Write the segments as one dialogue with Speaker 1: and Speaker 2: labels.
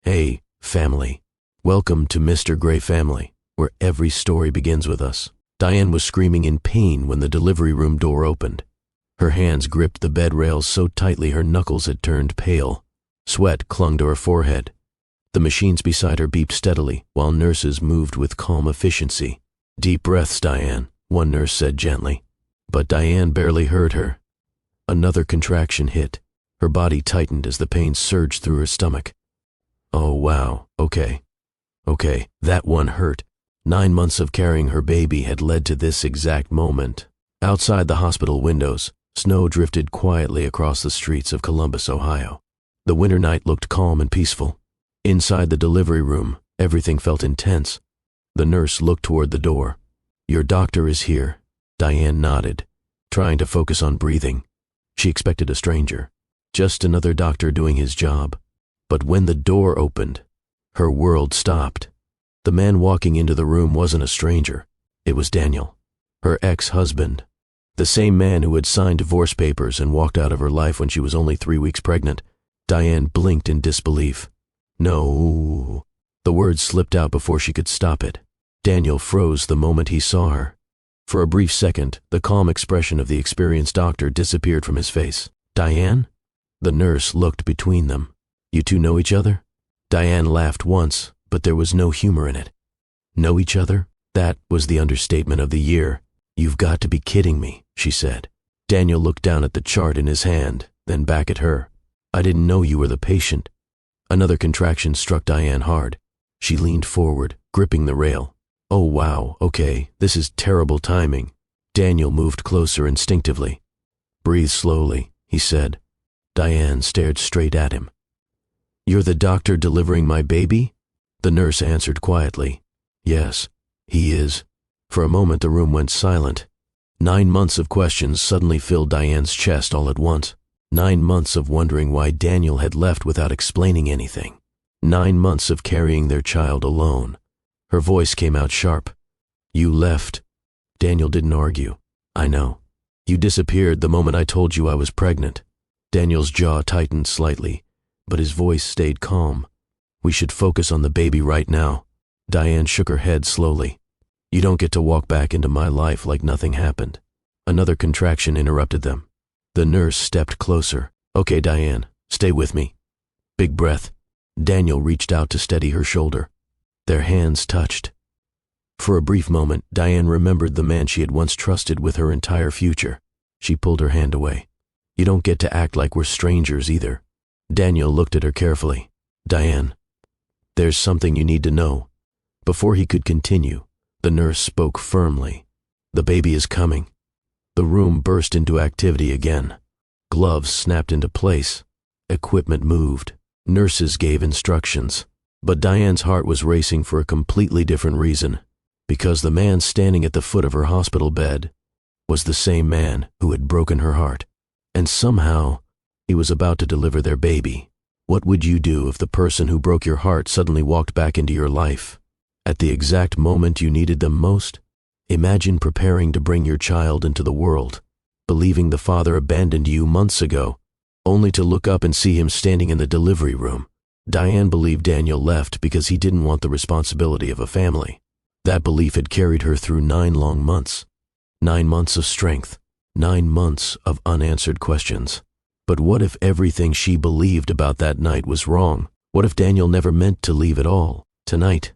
Speaker 1: Hey, family. Welcome to Mr. Gray Family, where every story begins with us. Diane was screaming in pain when the delivery room door opened. Her hands gripped the bed rails so tightly her knuckles had turned pale. Sweat clung to her forehead. The machines beside her beeped steadily, while nurses moved with calm efficiency. "Deep breaths, Diane," one nurse said gently. But Diane barely heard her. Another contraction hit. Her body tightened as the pain surged through her stomach. Oh, wow, okay, that one hurt. 9 months of carrying her baby had led to this exact moment. Outside the hospital windows, snow drifted quietly across the streets of Columbus, Ohio. The winter night looked calm and peaceful. Inside the delivery room, everything felt intense. The nurse looked toward the door. "Your doctor is here." Diane nodded, trying to focus on breathing. She expected a stranger, just another doctor doing his job. But when the door opened, her world stopped. The man walking into the room wasn't a stranger. It was Daniel, her ex-husband, the same man who had signed divorce papers and walked out of her life when she was only 3 weeks pregnant. Diane blinked in disbelief. "No." The words slipped out before she could stop it. Daniel froze the moment he saw her. For a brief second, the calm expression of the experienced doctor disappeared from his face. "Diane?" The nurse looked between them. "You two know each other?" Diane laughed once, but there was no humor in it. "Know each other?" That was the understatement of the year. "You've got to be kidding me," she said. Daniel looked down at the chart in his hand, then back at her. "I didn't know you were the patient." Another contraction struck Diane hard. She leaned forward, gripping the rail. "Oh wow, okay, this is terrible timing." Daniel moved closer instinctively. "Breathe slowly," he said. Diane stared straight at him. "You're the doctor delivering my baby?" The nurse answered quietly. "Yes, he is." For a moment the room went silent. 9 months of questions suddenly filled Diane's chest all at once. 9 months of wondering why Daniel had left without explaining anything. 9 months of carrying their child alone. Her voice came out sharp. "You left." Daniel didn't argue. "I know. You disappeared the moment I told you I was pregnant." Daniel's jaw tightened slightly, but his voice stayed calm. "We should focus on the baby right now." Diane shook her head slowly. "You don't get to walk back into my life like nothing happened." Another contraction interrupted them. The nurse stepped closer. "Okay, Diane, stay with me." Big breath. Daniel reached out to steady her shoulder. Their hands touched. For a brief moment, Diane remembered the man she had once trusted with her entire future. She pulled her hand away. "You don't get to act like we're strangers either." Daniel looked at her carefully. "Diane, there's something you need to know." Before he could continue, the nurse spoke firmly. "The baby is coming." The room burst into activity again. Gloves snapped into place. Equipment moved. Nurses gave instructions. But Diane's heart was racing for a completely different reason. Because the man standing at the foot of her hospital bed was the same man who had broken her heart. And somehow, he was about to deliver their baby. What would you do if the person who broke your heart suddenly walked back into your life? At the exact moment you needed them most? Imagine preparing to bring your child into the world, believing the father abandoned you months ago, only to look up and see him standing in the delivery room. Diane believed Daniel left because he didn't want the responsibility of a family. That belief had carried her through 9 long months. 9 months of strength. 9 months of unanswered questions. But what if everything she believed about that night was wrong? What if Daniel never meant to leave at all? Tonight,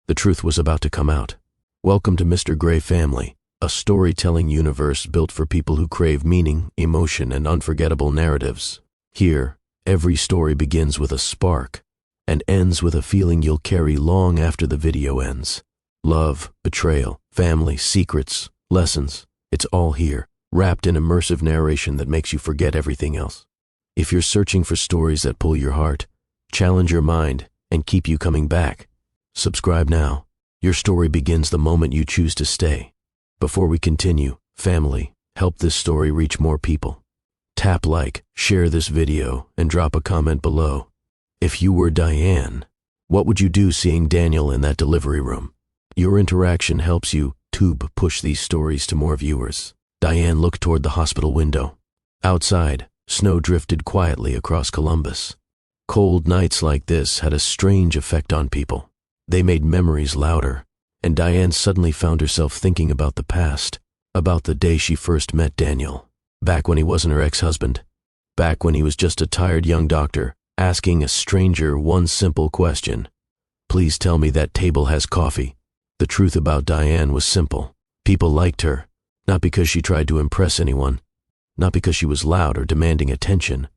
Speaker 1: the truth was about to come out. Welcome to Mr. Gray Family, a storytelling universe built for people who crave meaning, emotion, and unforgettable narratives. Here, every story begins with a spark and ends with a feeling you'll carry long after the video ends. Love, betrayal, family, secrets, lessons, it's all here, wrapped in immersive narration that makes you forget everything else. If you're searching for stories that pull your heart, challenge your mind, and keep you coming back, subscribe now. Your story begins the moment you choose to stay. Before we continue, family, help this story reach more people. Tap like, share this video, and drop a comment below. If you were Diane, what would you do seeing Daniel in that delivery room? Your interaction helps YouTube push these stories to more viewers. Diane looked toward the hospital window. Outside, snow drifted quietly across Columbus. Cold nights like this had a strange effect on people. They made memories louder, and Diane suddenly found herself thinking about the past, about the day she first met Daniel, back when he wasn't her ex-husband, back when he was just a tired young doctor, asking a stranger one simple question. Please tell me that table has coffee. The truth about Diane was simple. People liked her, not because she tried to impress anyone, not because she was loud or demanding attention.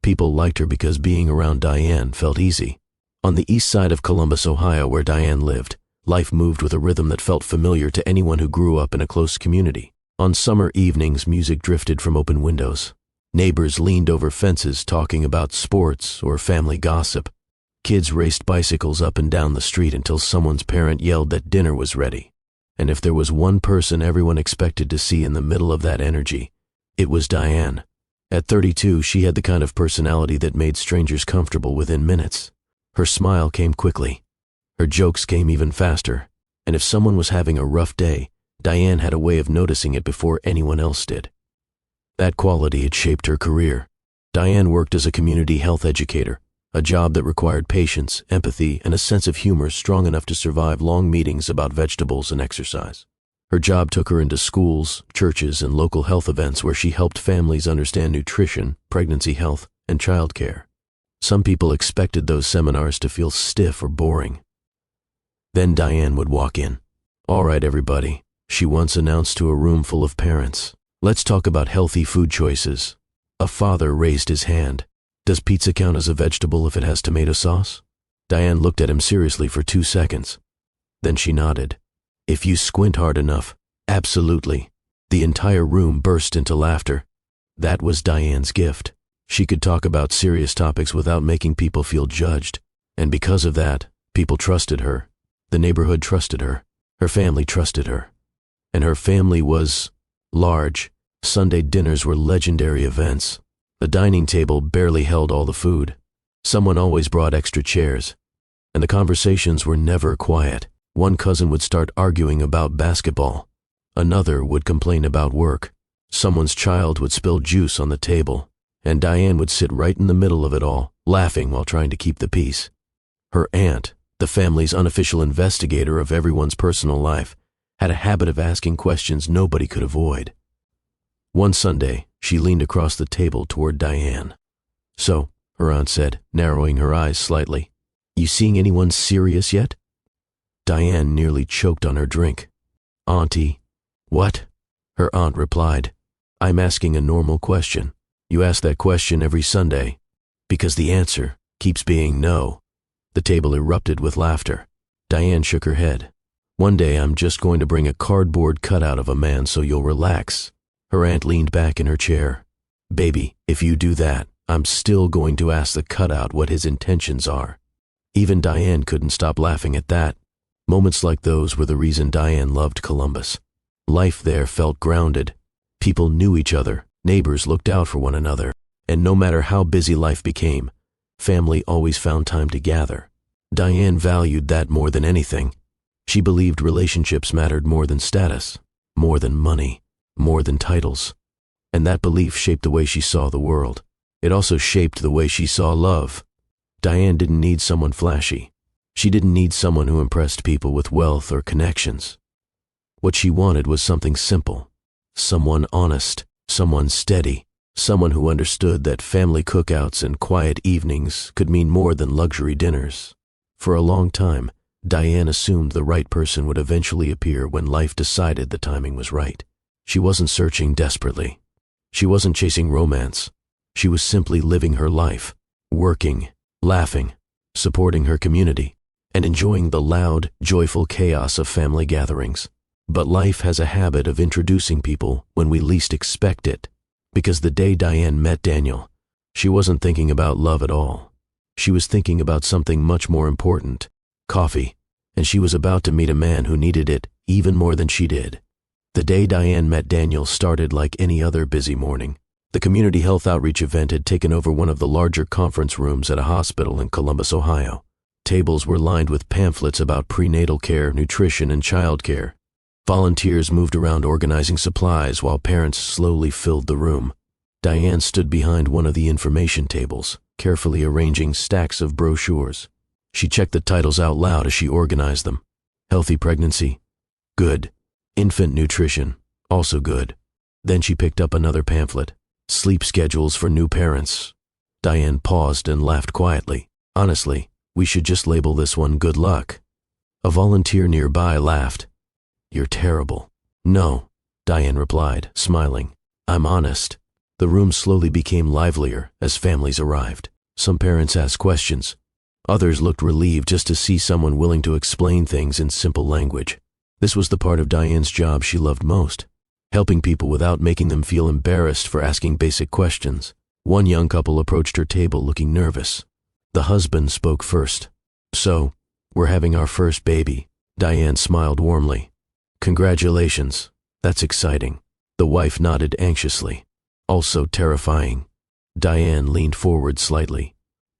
Speaker 1: People liked her because being around Diane felt easy. On the east side of Columbus, Ohio, where Diane lived, life moved with a rhythm that felt familiar to anyone who grew up in a close community. On summer evenings, music drifted from open windows. Neighbors leaned over fences talking about sports or family gossip. Kids raced bicycles up and down the street until someone's parent yelled that dinner was ready. And if there was one person everyone expected to see in the middle of that energy, it was Diane. At 32, she had the kind of personality that made strangers comfortable within minutes. Her smile came quickly. Her jokes came even faster. And if someone was having a rough day, Diane had a way of noticing it before anyone else did. That quality had shaped her career. Diane worked as a community health educator, a job that required patience, empathy, and a sense of humor strong enough to survive long meetings about vegetables and exercise. Her job took her into schools, churches, and local health events where she helped families understand nutrition, pregnancy health, and childcare. Some people expected those seminars to feel stiff or boring. Then Diane would walk in. "All right, everybody," she once announced to a room full of parents. "Let's talk about healthy food choices." A father raised his hand. "Does pizza count as a vegetable if it has tomato sauce?" Diane looked at him seriously for 2 seconds. Then she nodded. "If you squint hard enough, absolutely." The entire room burst into laughter. That was Diane's gift. She could talk about serious topics without making people feel judged. And because of that, people trusted her. The neighborhood trusted her. Her family trusted her. And her family was large. Sunday dinners were legendary events. The dining table barely held all the food. Someone always brought extra chairs. And the conversations were never quiet. One cousin would start arguing about basketball. Another would complain about work. Someone's child would spill juice on the table. And Diane would sit right in the middle of it all, laughing while trying to keep the peace. Her aunt, the family's unofficial investigator of everyone's personal life, had a habit of asking questions nobody could avoid. One Sunday, she leaned across the table toward Diane. "So," her aunt said, narrowing her eyes slightly, "you seeing anyone serious yet?" Diane nearly choked on her drink. "Auntie." "What?" Her aunt replied. "I'm asking a normal question. You ask that question every Sunday, because the answer keeps being no." The table erupted with laughter. Diane shook her head. "One day I'm just going to bring a cardboard cutout of a man so you'll relax." Her aunt leaned back in her chair. "Baby, if you do that, I'm still going to ask the cutout what his intentions are." Even Diane couldn't stop laughing at that. Moments like those were the reason Diane loved Columbus. Life there felt grounded. People knew each other, neighbors looked out for one another, and no matter how busy life became, family always found time to gather. Diane valued that more than anything. She believed relationships mattered more than status, more than money, more than titles. And that belief shaped the way she saw the world. It also shaped the way she saw love. Diane didn't need someone flashy. She didn't need someone who impressed people with wealth or connections. What she wanted was something simple. Someone honest, someone steady, someone who understood that family cookouts and quiet evenings could mean more than luxury dinners. For a long time, Diane assumed the right person would eventually appear when life decided the timing was right. She wasn't searching desperately. She wasn't chasing romance. She was simply living her life, working, laughing, supporting her community, and enjoying the loud, joyful chaos of family gatherings. But life has a habit of introducing people when we least expect it. Because the day Diane met Daniel, she wasn't thinking about love at all. She was thinking about something much more important, coffee, and she was about to meet a man who needed it even more than she did. The day Diane met Daniel started like any other busy morning. The community health outreach event had taken over one of the larger conference rooms at a hospital in Columbus, Ohio. Tables were lined with pamphlets about prenatal care, nutrition, and child care. Volunteers moved around organizing supplies while parents slowly filled the room. Diane stood behind one of the information tables, carefully arranging stacks of brochures. She checked the titles out loud as she organized them. Healthy pregnancy? Good. Infant nutrition? Also good. Then she picked up another pamphlet. Sleep schedules for new parents. Diane paused and laughed quietly. Honestly, we should just label this one good luck. A volunteer nearby laughed. You're terrible. No, Diane replied, smiling. I'm honest. The room slowly became livelier as families arrived. Some parents asked questions. Others looked relieved just to see someone willing to explain things in simple language. This was the part of Diane's job she loved most, helping people without making them feel embarrassed for asking basic questions. One young couple approached her table looking nervous. The husband spoke first. So, we're having our first baby. Diane smiled warmly. Congratulations. That's exciting. The wife nodded anxiously. Also terrifying. Diane leaned forward slightly.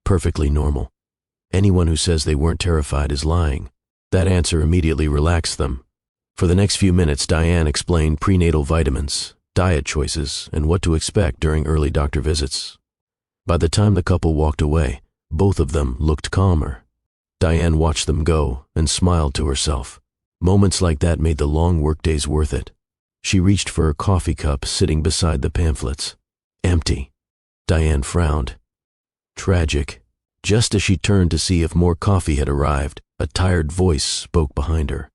Speaker 1: Perfectly normal. Anyone who says they weren't terrified is lying. That answer immediately relaxed them. For the next few minutes, Diane explained prenatal vitamins, diet choices, and what to expect during early doctor visits. By the time the couple walked away, both of them looked calmer. Diane watched them go and smiled to herself. Moments like that made the long workdays worth it. She reached for her coffee cup sitting beside the pamphlets. Empty. Diane frowned. Tragic. Just as she turned to see if more coffee had arrived, a tired voice spoke behind her.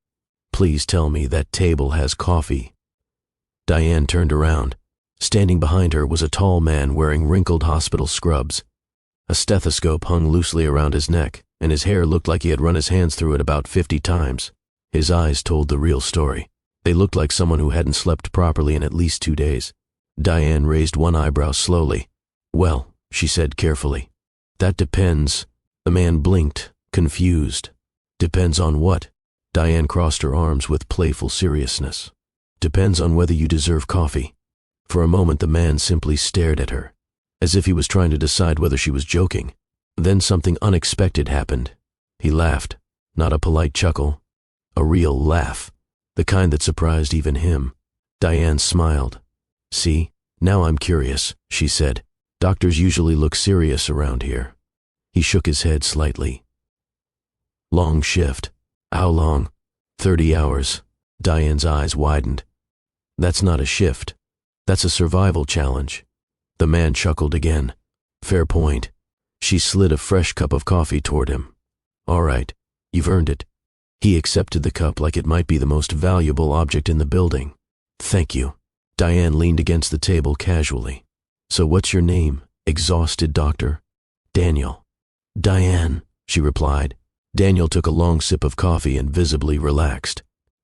Speaker 1: Please tell me that table has coffee. Diane turned around. Standing behind her was a tall man wearing wrinkled hospital scrubs. A stethoscope hung loosely around his neck, and his hair looked like he had run his hands through it about 50 times. His eyes told the real story. They looked like someone who hadn't slept properly in at least 2 days. Diane raised one eyebrow slowly. Well, she said carefully. That depends. The man blinked, confused. Depends on what? Diane crossed her arms with playful seriousness. Depends on whether you deserve coffee. For a moment the man simply stared at her, as if he was trying to decide whether she was joking. Then something unexpected happened. He laughed, not a polite chuckle, a real laugh, the kind that surprised even him. Diane smiled. See, now I'm curious, she said. Doctors usually look serious around here. He shook his head slightly. Long shift. How long? 30 hours. Diane's eyes widened. That's not a shift. That's a survival challenge. The man chuckled again. Fair point. She slid a fresh cup of coffee toward him. All right, you've earned it. He accepted the cup like it might be the most valuable object in the building. Thank you. Diane leaned against the table casually. So what's your name, exhausted doctor? Daniel. Diane, she replied. Daniel took a long sip of coffee and visibly relaxed.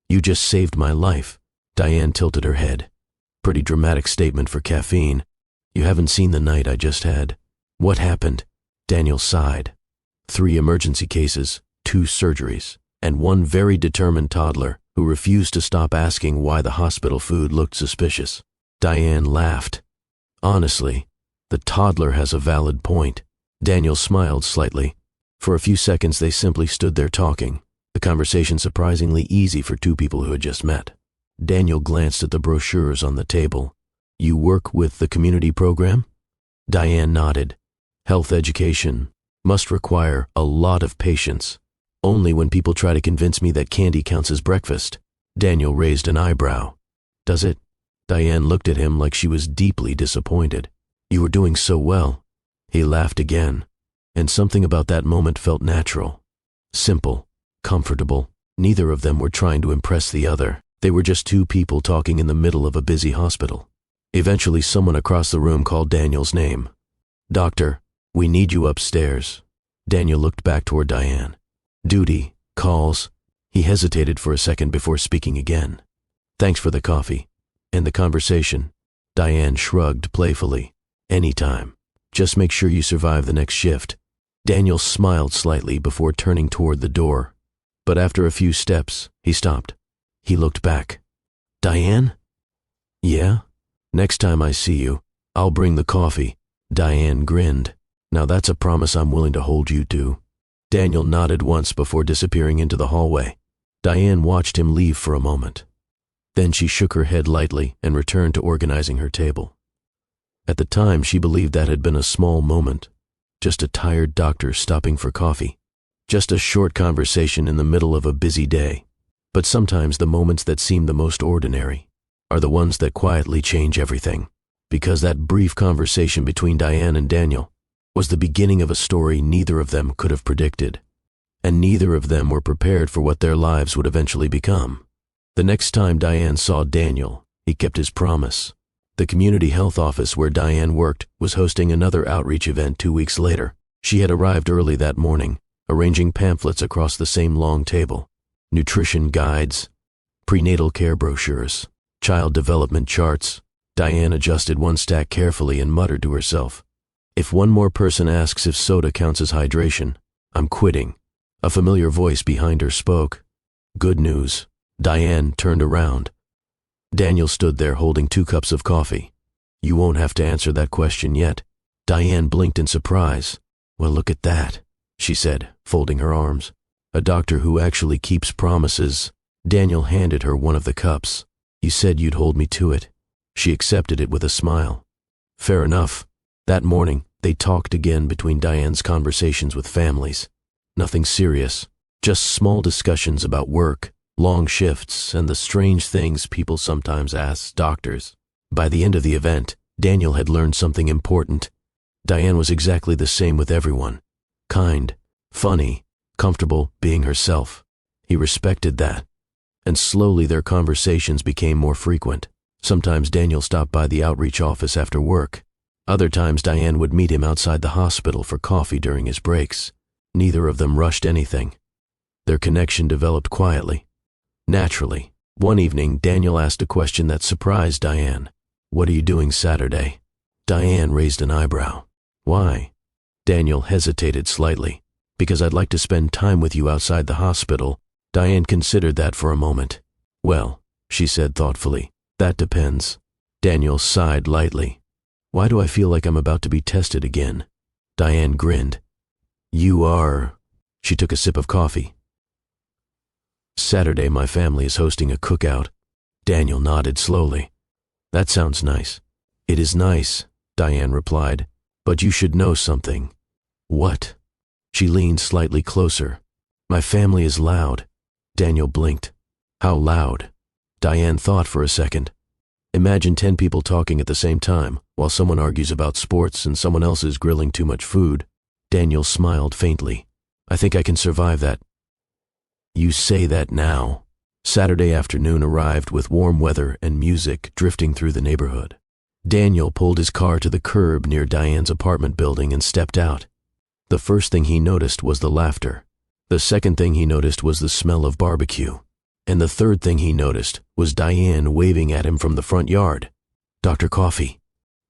Speaker 1: You just saved my life. Diane tilted her head. Pretty dramatic statement for caffeine. You haven't seen the night I just had. What happened? Daniel sighed. 3 emergency cases, 2 surgeries, and 1 very determined toddler who refused to stop asking why the hospital food looked suspicious. Diane laughed. Honestly, the toddler has a valid point. Daniel smiled slightly. For a few seconds they simply stood there talking, the conversation surprisingly easy for 2 people who had just met. Daniel glanced at the brochures on the table. You work with the community program? Diane nodded. Health education must require a lot of patience. Only when people try to convince me that candy counts as breakfast. Daniel raised an eyebrow. Does it? Diane looked at him like she was deeply disappointed. You were doing so well. He laughed again, and something about that moment felt natural. Simple, comfortable. Neither of them were trying to impress the other. They were just 2 people talking in the middle of a busy hospital. Eventually, someone across the room called Daniel's name. Doctor, we need you upstairs. Daniel looked back toward Diane. Duty, calls. He hesitated for a second before speaking again. Thanks for the coffee. And the conversation. Diane shrugged playfully. Anytime. Just make sure you survive the next shift. Daniel smiled slightly before turning toward the door. But after a few steps, he stopped. He looked back. Diane? Yeah? Next time I see you, I'll bring the coffee. Diane grinned. Now that's a promise I'm willing to hold you to. Daniel nodded once before disappearing into the hallway. Diane watched him leave for a moment. Then she shook her head lightly and returned to organizing her table. At the time, she believed that had been a small moment, just a tired doctor stopping for coffee, just a short conversation in the middle of a busy day. But sometimes the moments that seem the most ordinary are the ones that quietly change everything, because that brief conversation between Diane and Daniel was the beginning of a story neither of them could have predicted, and neither of them were prepared for what their lives would eventually become. The next time Diane saw Daniel, he kept his promise. The community health office where Diane worked was hosting another outreach event 2 weeks later. She had arrived early that morning, arranging pamphlets across the same long table. Nutrition guides, prenatal care brochures, child development charts. Diane adjusted one stack carefully and muttered to herself, "If one more person asks if soda counts as hydration, I'm quitting." A familiar voice behind her spoke. "Good news." Diane turned around. Daniel stood there holding 2 cups of coffee. "You won't have to answer that question yet." Diane blinked in surprise. "Well, look at that," she said, folding her arms. "A doctor who actually keeps promises." Daniel handed her one of the cups. "You said you'd hold me to it." She accepted it with a smile. Fair enough. That morning, they talked again between Diane's conversations with families. Nothing serious, just small discussions about work, long shifts, and the strange things people sometimes ask doctors. By the end of the event, Daniel had learned something important. Diane was exactly the same with everyone. Kind, funny, comfortable being herself. He respected that. And slowly their conversations became more frequent. Sometimes Daniel stopped by the outreach office after work. Other times Diane would meet him outside the hospital for coffee during his breaks. Neither of them rushed anything. Their connection developed quietly, naturally. One evening, Daniel asked a question that surprised Diane. "What are you doing Saturday?" Diane raised an eyebrow. "Why?" Daniel hesitated slightly. "Because I'd like to spend time with you outside the hospital." Diane considered that for a moment. "Well," she said thoughtfully, "that depends." Daniel sighed lightly. "Why do I feel like I'm about to be tested again?" Diane grinned. "You are..." She took a sip of coffee. "Saturday, my family is hosting a cookout." Daniel nodded slowly. "That sounds nice." "It is nice," Diane replied, "but you should know something." "What?" She leaned slightly closer. "My family is loud." Daniel blinked. "How loud?" Diane thought for a second. "Imagine 10 people talking at the same time, while someone argues about sports and someone else is grilling too much food." Daniel smiled faintly. "I think I can survive that." "You say that now." Saturday afternoon arrived with warm weather and music drifting through the neighborhood. Daniel pulled his car to the curb near Diane's apartment building and stepped out. The first thing he noticed was the laughter. The second thing he noticed was the smell of barbecue. And the third thing he noticed was Diane waving at him from the front yard. "Dr. Coffee,"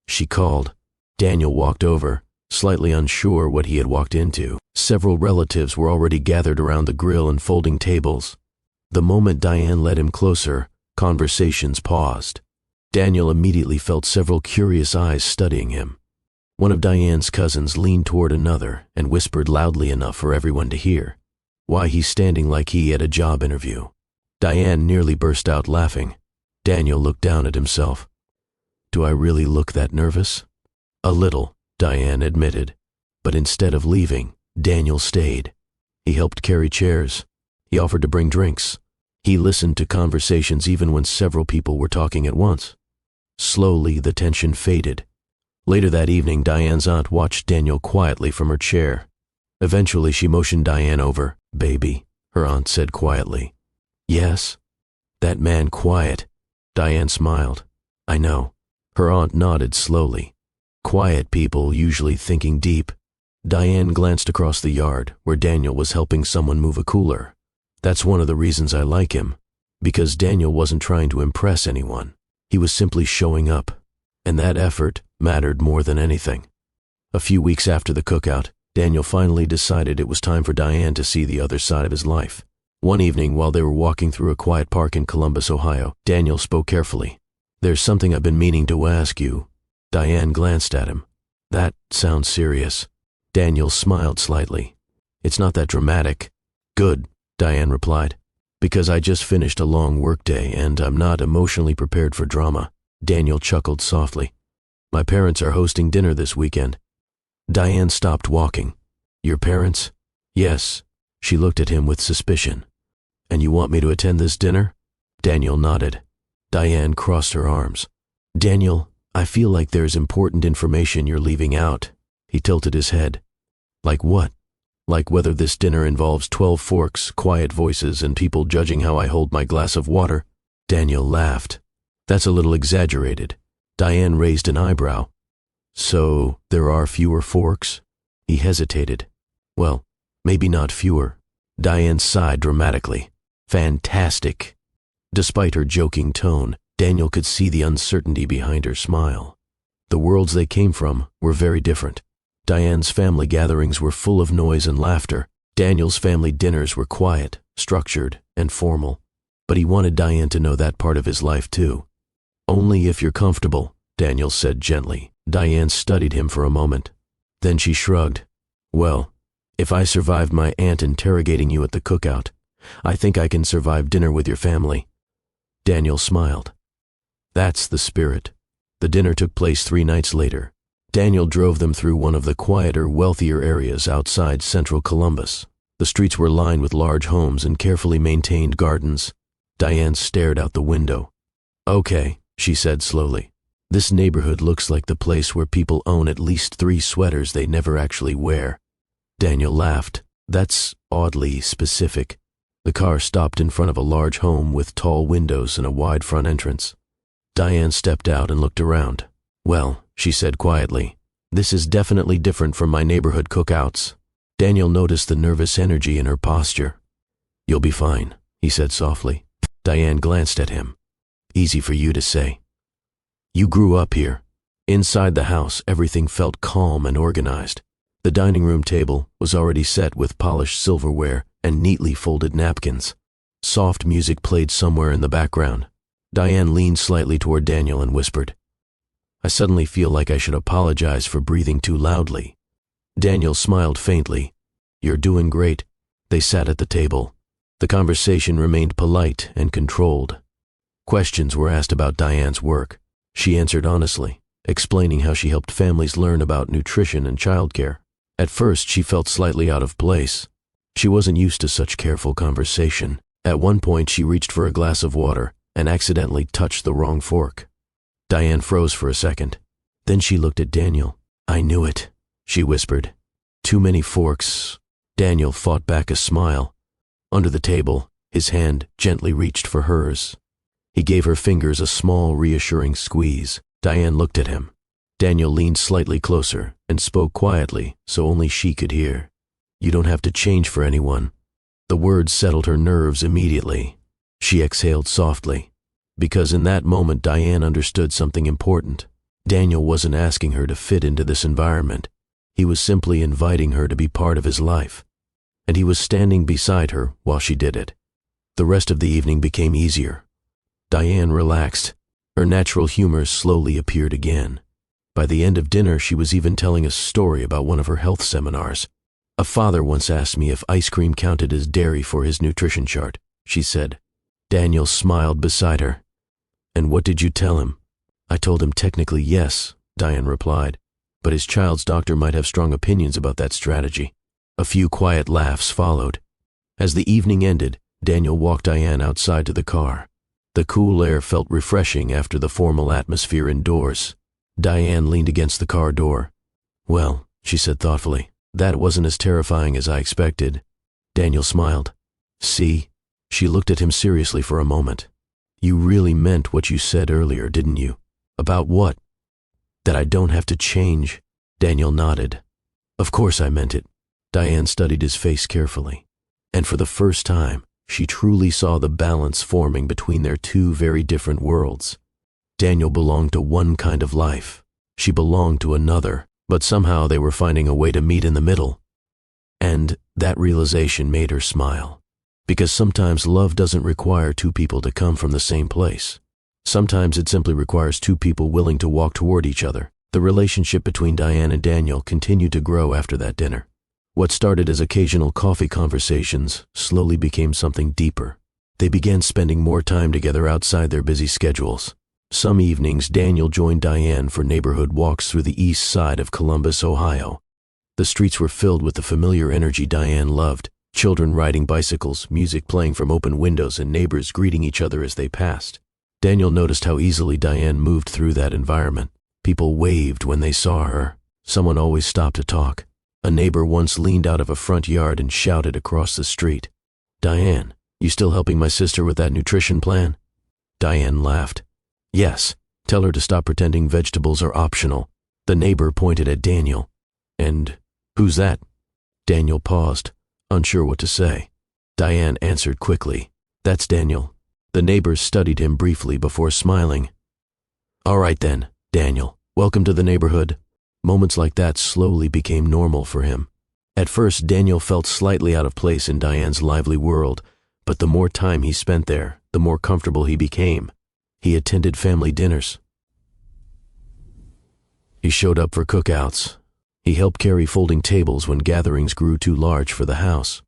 Speaker 1: she called. Daniel walked over, slightly unsure what he had walked into. Several relatives were already gathered around the grill and folding tables. The moment Diane led him closer, conversations paused. Daniel immediately felt several curious eyes studying him. One of Diane's cousins leaned toward another and whispered loudly enough for everyone to hear, "Why he's standing like he at a job interview." Diane nearly burst out laughing. Daniel looked down at himself. "Do I really look that nervous?" "A little," Diane admitted. But instead of leaving, Daniel stayed. He helped carry chairs. He offered to bring drinks. He listened to conversations even when several people were talking at once. Slowly, the tension faded. Later that evening, Diane's aunt watched Daniel quietly from her chair. Eventually, she motioned Diane over. "Baby," her aunt said quietly. "Yes?" "That man quiet." Diane smiled. "I know." Her aunt nodded slowly. Quiet people usually thinking deep. Diane glanced across the yard, where Daniel was helping someone move a cooler. "That's one of the reasons I like him. Because Daniel wasn't trying to impress anyone. He was simply showing up. And that effort mattered more than anything." A few weeks after the cookout, Daniel finally decided it was time for Diane to see the other side of his life. One evening, while they were walking through a quiet park in Columbus, Ohio, Daniel spoke carefully. "There's something I've been meaning to ask you." Diane glanced at him. "That sounds serious." Daniel smiled slightly. "It's not that dramatic." "Good," Diane replied. "Because I just finished a long workday and I'm not emotionally prepared for drama." Daniel chuckled softly. My parents are hosting dinner this weekend. Diane stopped walking. Your parents? Yes. She looked at him with suspicion. And you want me to attend this dinner? Daniel nodded. Diane crossed her arms. Daniel, I feel like there's important information you're leaving out. He tilted his head. Like what? Like whether this dinner involves 12 forks, quiet voices, and people judging how I hold my glass of water? Daniel laughed. That's a little exaggerated. Diane raised an eyebrow. So, there are fewer forks? He hesitated. Well, maybe not fewer. Diane sighed dramatically. Fantastic. Despite her joking tone, Daniel could see the uncertainty behind her smile. The worlds they came from were very different. Diane's family gatherings were full of noise and laughter. Daniel's family dinners were quiet, structured, and formal. But he wanted Diane to know that part of his life too. Only if you're comfortable, Daniel said gently. Diane studied him for a moment. Then she shrugged. Well, if I survived my aunt interrogating you at the cookout, I think I can survive dinner with your family. Daniel smiled. That's the spirit. The dinner took place 3 nights later. Daniel drove them through one of the quieter, wealthier areas outside central Columbus. The streets were lined with large homes and carefully maintained gardens. Diane stared out the window. Okay, she said slowly. This neighborhood looks like the place where people own at least 3 sweaters they never actually wear. Daniel laughed. That's oddly specific. The car stopped in front of a large home with tall windows and a wide front entrance. Diane stepped out and looked around. Well, she said quietly, this is definitely different from my neighborhood cookouts. Daniel noticed the nervous energy in her posture. You'll be fine, he said softly. Diane glanced at him. Easy for you to say. You grew up here. Inside the house, everything felt calm and organized. The dining room table was already set with polished silverware and neatly folded napkins. Soft music played somewhere in the background. Diane leaned slightly toward Daniel and whispered, I suddenly feel like I should apologize for breathing too loudly. Daniel smiled faintly. You're doing great. They sat at the table. The conversation remained polite and controlled. Questions were asked about Diane's work. She answered honestly, explaining how she helped families learn about nutrition and childcare. At first, she felt slightly out of place. She wasn't used to such careful conversation. At one point, she reached for a glass of water and accidentally touched the wrong fork. Diane froze for a second. Then she looked at Daniel. I knew it, she whispered. Too many forks. Daniel fought back a smile. Under the table, his hand gently reached for hers. He gave her fingers a small, reassuring squeeze. Diane looked at him. Daniel leaned slightly closer and spoke quietly so only she could hear. You don't have to change for anyone. The words settled her nerves immediately. She exhaled softly, because in that moment Diane understood something important. Daniel wasn't asking her to fit into this environment. He was simply inviting her to be part of his life. And he was standing beside her while she did it. The rest of the evening became easier. Diane relaxed. Her natural humor slowly appeared again. By the end of dinner, she was even telling a story about one of her health seminars. A father once asked me if ice cream counted as dairy for his nutrition chart, she said. Daniel smiled beside her. And what did you tell him? I told him technically yes, Diane replied, but his child's doctor might have strong opinions about that strategy. A few quiet laughs followed. As the evening ended, Daniel walked Diane outside to the car. The cool air felt refreshing after the formal atmosphere indoors. Diane leaned against the car door. Well, she said thoughtfully, that wasn't as terrifying as I expected. Daniel smiled. See? She looked at him seriously for a moment. You really meant what you said earlier, didn't you? About what? That I don't have to change. Daniel nodded. Of course I meant it. Diane studied his face carefully. And for the first time, she truly saw the balance forming between their 2 very different worlds. Daniel belonged to one kind of life. She belonged to another, but somehow they were finding a way to meet in the middle. And that realization made her smile. Because sometimes love doesn't require 2 people to come from the same place. Sometimes it simply requires 2 people willing to walk toward each other. The relationship between Diane and Daniel continued to grow after that dinner. What started as occasional coffee conversations slowly became something deeper. They began spending more time together outside their busy schedules. Some evenings, Daniel joined Diane for neighborhood walks through the east side of Columbus, Ohio. The streets were filled with the familiar energy Diane loved, children riding bicycles, music playing from open windows, and neighbors greeting each other as they passed. Daniel noticed how easily Diane moved through that environment. People waved when they saw her. Someone always stopped to talk. A neighbor once leaned out of a front yard and shouted across the street, "Diane, you still helping my sister with that nutrition plan?" Diane laughed. "Yes, tell her to stop pretending vegetables are optional." The neighbor pointed at Daniel. "And who's that?" Daniel paused, unsure what to say. Diane answered quickly, "That's Daniel." The neighbor studied him briefly before smiling. "All right then, Daniel, welcome to the neighborhood." Moments like that slowly became normal for him. At first, Daniel felt slightly out of place in Diane's lively world, but the more time he spent there, the more comfortable he became. He attended family dinners. He showed up for cookouts. He helped carry folding tables when gatherings grew too large for the house.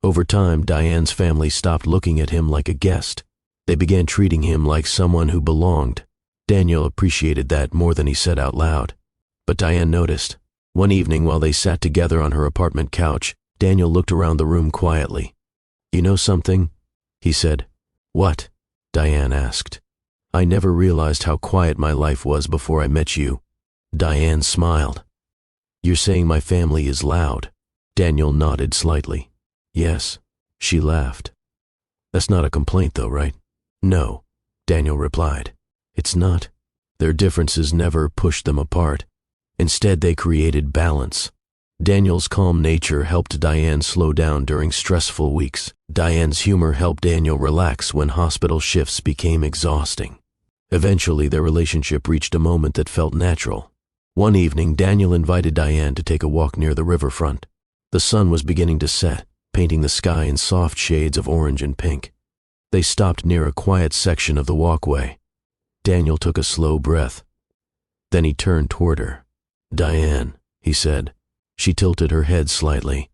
Speaker 1: Over time, Diane's family stopped looking at him like a guest. They began treating him like someone who belonged. Daniel appreciated that more than he said out loud. But Diane noticed. One evening while they sat together on her apartment couch, Daniel looked around the room quietly. "You know something?" he said. "What?" Diane asked. "I never realized how quiet my life was before I met you." Diane smiled. "You're saying my family is loud?" Daniel nodded slightly. "Yes." She laughed. "That's not a complaint though, right?" "No," Daniel replied. "It's not. Their differences never pushed them apart. Instead, they created balance." Daniel's calm nature helped Diane slow down during stressful weeks. Diane's humor helped Daniel relax when hospital shifts became exhausting. Eventually, their relationship reached a moment that felt natural. One evening, Daniel invited Diane to take a walk near the riverfront. The sun was beginning to set, painting the sky in soft shades of orange and pink. They stopped near a quiet section of the walkway. Daniel took a slow breath. Then he turned toward her. "Diane," he said. She tilted her head slightly.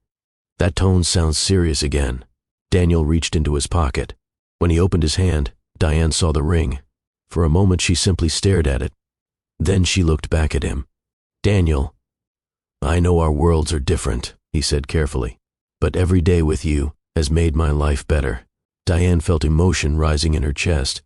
Speaker 1: "That tone sounds serious again." Daniel reached into his pocket. When he opened his hand, Diane saw the ring. For a moment she simply stared at it. Then she looked back at him. "Daniel, I know our worlds are different," he said carefully, "but every day with you has made my life better." Diane felt emotion rising in her chest.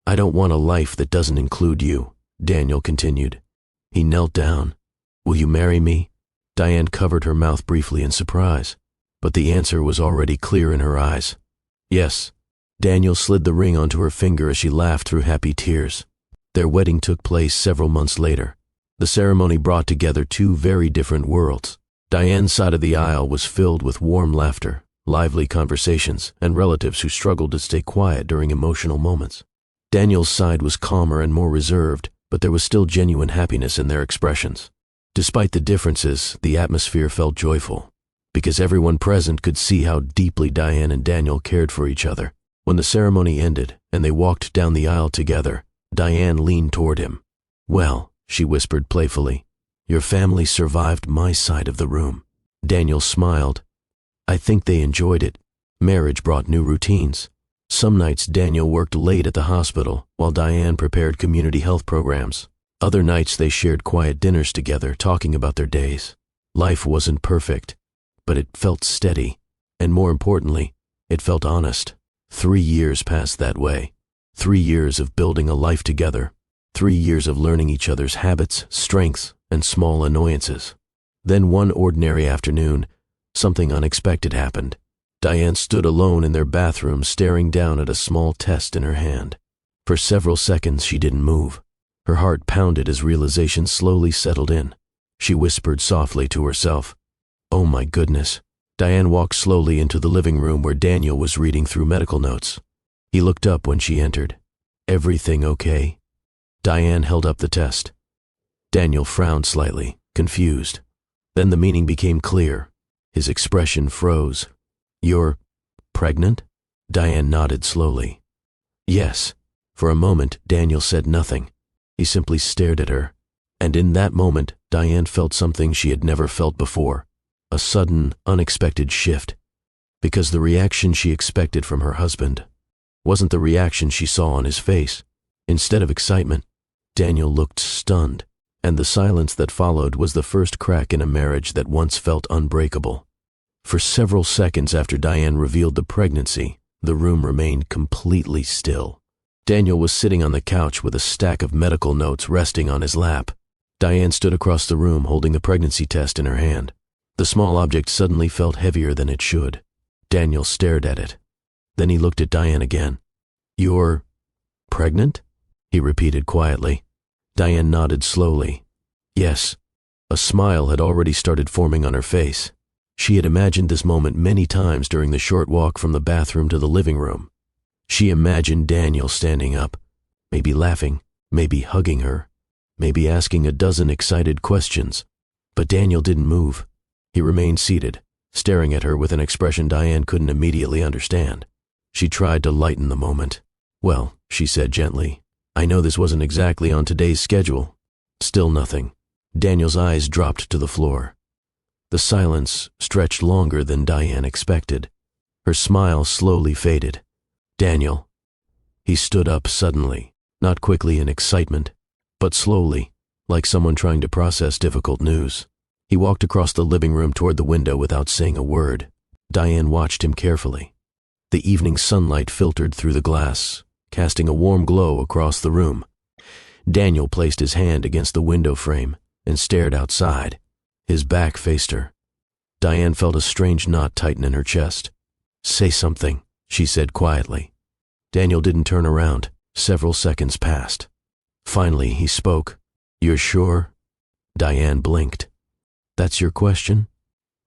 Speaker 1: "I don't want a life that doesn't include you," Daniel continued. He knelt down. "Will you marry me?" Diane covered her mouth briefly in surprise, but the answer was already clear in her eyes. "Yes." Daniel slid the ring onto her finger as she laughed through happy tears. Their wedding took place several months later. The ceremony brought together two very different worlds. Diane's side of the aisle was filled with warm laughter, lively conversations, and relatives who struggled to stay quiet during emotional moments. Daniel's side was calmer and more reserved, but there was still genuine happiness in their expressions. Despite the differences, the atmosphere felt joyful, because everyone present could see how deeply Diane and Daniel cared for each other. When the ceremony ended and they walked down the aisle together, Diane leaned toward him. "Well," she whispered playfully, "your family survived my side of the room." Daniel smiled. "I think they enjoyed it. Marriage brought new routines." Some nights Daniel worked late at the hospital while Diane prepared community health programs. Other nights they shared quiet dinners together, talking about their days. Life wasn't perfect, but it felt steady, and more importantly, it felt honest. 3 years passed that way. 3 years of building a life together. 3 years of learning each other's habits, strengths, and small annoyances. Then one ordinary afternoon, something unexpected happened. Diane stood alone in their bathroom, staring down at a small test in her hand. For several seconds she didn't move. Her heart pounded as realization slowly settled in. She whispered softly to herself, "Oh my goodness." Diane walked slowly into the living room where Daniel was reading through medical notes. He looked up when she entered. "Everything okay?" Diane held up the test. Daniel frowned slightly, confused. Then the meaning became clear. His expression froze. "You're pregnant?" Diane nodded slowly. "Yes." For a moment, Daniel said nothing. He simply stared at her. And in that moment, Diane felt something she had never felt before. A sudden, unexpected shift. Because the reaction she expected from her husband wasn't the reaction she saw on his face. Instead of excitement, Daniel looked stunned, and the silence that followed was the first crack in a marriage that once felt unbreakable. For several seconds after Diane revealed the pregnancy, the room remained completely still. Daniel was sitting on the couch with a stack of medical notes resting on his lap. Diane stood across the room holding the pregnancy test in her hand. The small object suddenly felt heavier than it should. Daniel stared at it. Then he looked at Diane again. "You're pregnant?" he repeated quietly. Diane nodded slowly. Yes. A smile had already started forming on her face. She had imagined this moment many times during the short walk from the bathroom to the living room. She imagined Daniel standing up, maybe laughing, maybe hugging her, maybe asking a dozen excited questions. But Daniel didn't move. He remained seated, staring at her with an expression Diane couldn't immediately understand. She tried to lighten the moment. "Well," she said gently, "I know this wasn't exactly on today's schedule." Still nothing. Daniel's eyes dropped to the floor. The silence stretched longer than Diane expected. Her smile slowly faded. "Daniel." He stood up suddenly, not quickly in excitement, but slowly, like someone trying to process difficult news. He walked across the living room toward the window without saying a word. Diane watched him carefully. The evening sunlight filtered through the glass, casting a warm glow across the room. Daniel placed his hand against the window frame and stared outside. His back faced her. Diane felt a strange knot tighten in her chest. "Say something," she said quietly. Daniel didn't turn around. Several seconds passed. Finally, he spoke. "You're sure?" Diane blinked. "That's your question?"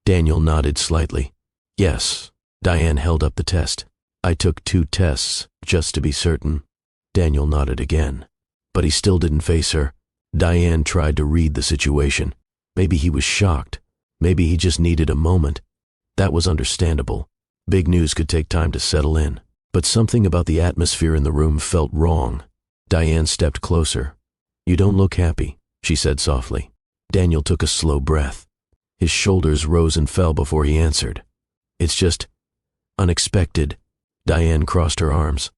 Speaker 1: Daniel nodded slightly. "Yes." Diane held up the test. "I took 2 tests, just to be certain." Daniel nodded again. But he still didn't face her. Diane tried to read the situation. Maybe he was shocked. Maybe he just needed a moment. That was understandable. Big news could take time to settle in. But something about the atmosphere in the room felt wrong. Diane stepped closer. "You don't look happy," she said softly. Daniel took a slow breath. His shoulders rose and fell before he answered. "It's just unexpected." Diane crossed her arms.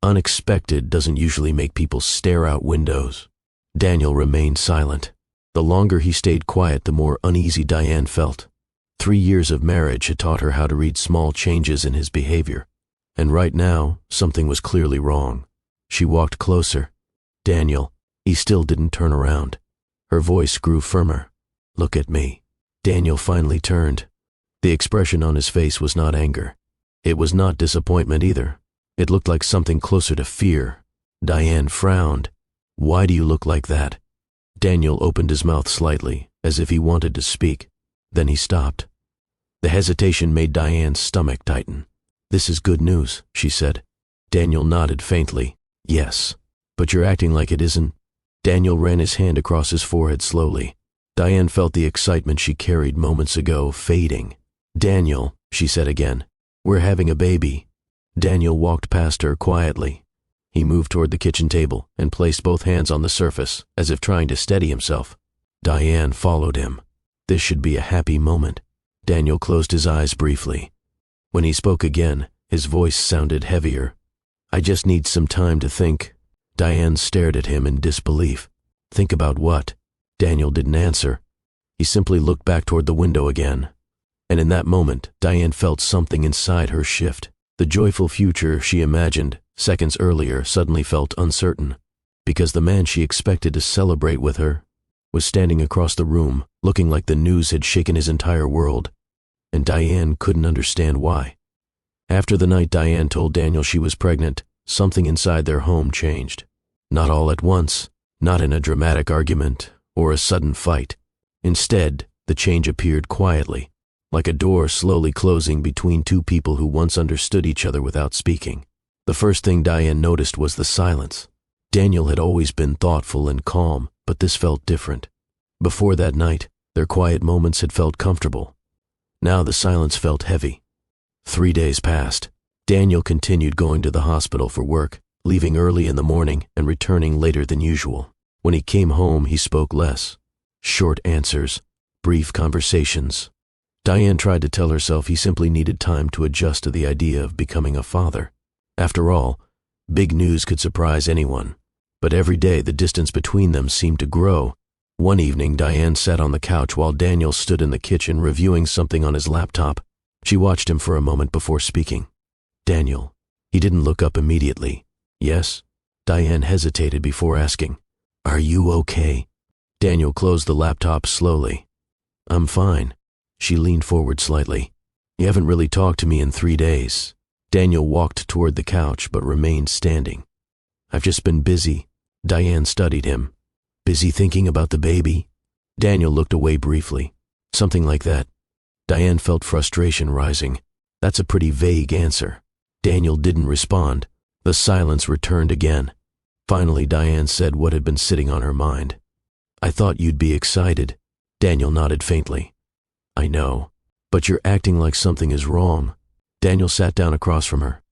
Speaker 1: "Unexpected doesn't usually make people stare out windows." Daniel remained silent. The longer he stayed quiet, the more uneasy Diane felt. 3 years of marriage had taught her how to read small changes in his behavior. And right now, something was clearly wrong. She walked closer. "Daniel." He still didn't turn around. Her voice grew firmer. "Look at me." Daniel finally turned. The expression on his face was not anger. It was not disappointment either. It looked like something closer to fear. Diane frowned. "Why do you look like that?" Daniel opened his mouth slightly, as if he wanted to speak. Then he stopped. The hesitation made Diane's stomach tighten. "This is good news," she said. Daniel nodded faintly. "Yes, but you're acting like it isn't." Daniel ran his hand across his forehead slowly. Diane felt the excitement she carried moments ago fading. "Daniel," she said again, "we're having a baby." Daniel walked past her quietly. He moved toward the kitchen table and placed both hands on the surface, as if trying to steady himself. Diane followed him. This should be a happy moment. Daniel closed his eyes briefly. When he spoke again, his voice sounded heavier. "I just need some time to think." Diane stared at him in disbelief. "Think about what?" Daniel didn't answer. He simply looked back toward the window again. And in that moment, Diane felt something inside her shift. The joyful future she imagined seconds earlier suddenly felt uncertain, because the man she expected to celebrate with her was standing across the room, looking like the news had shaken his entire world, and Diane couldn't understand why. After the night Diane told Daniel she was pregnant, something inside their home changed. Not all at once, not in a dramatic argument or a sudden fight. Instead, the change appeared quietly, like a door slowly closing between 2 people who once understood each other without speaking. The first thing Diane noticed was the silence. Daniel had always been thoughtful and calm, but this felt different. Before that night, their quiet moments had felt comfortable. Now the silence felt heavy. 3 days passed. Daniel continued going to the hospital for work, leaving early in the morning and returning later than usual. When he came home, he spoke less. Short answers, brief conversations. Diane tried to tell herself he simply needed time to adjust to the idea of becoming a father. After all, big news could surprise anyone. but every day the distance between them seemed to grow. One evening, Diane sat on the couch while Daniel stood in the kitchen reviewing something on his laptop. She watched him for a moment before speaking. "Daniel." He didn't look up immediately. "Yes?" Diane hesitated before asking. "Are you okay?" Daniel closed the laptop slowly. "I'm fine." She leaned forward slightly. "You haven't really talked to me in 3 days." Daniel walked toward the couch but remained standing. "I've just been busy." Diane studied him. "Busy thinking about the baby?" Daniel looked away briefly. "Something like that." Diane felt frustration rising. "That's a pretty vague answer." Daniel didn't respond. The silence returned again. Finally, Diane said what had been sitting on her mind. "I thought you'd be excited." Daniel nodded faintly. "I know, but you're acting like something is wrong." Daniel sat down across from her.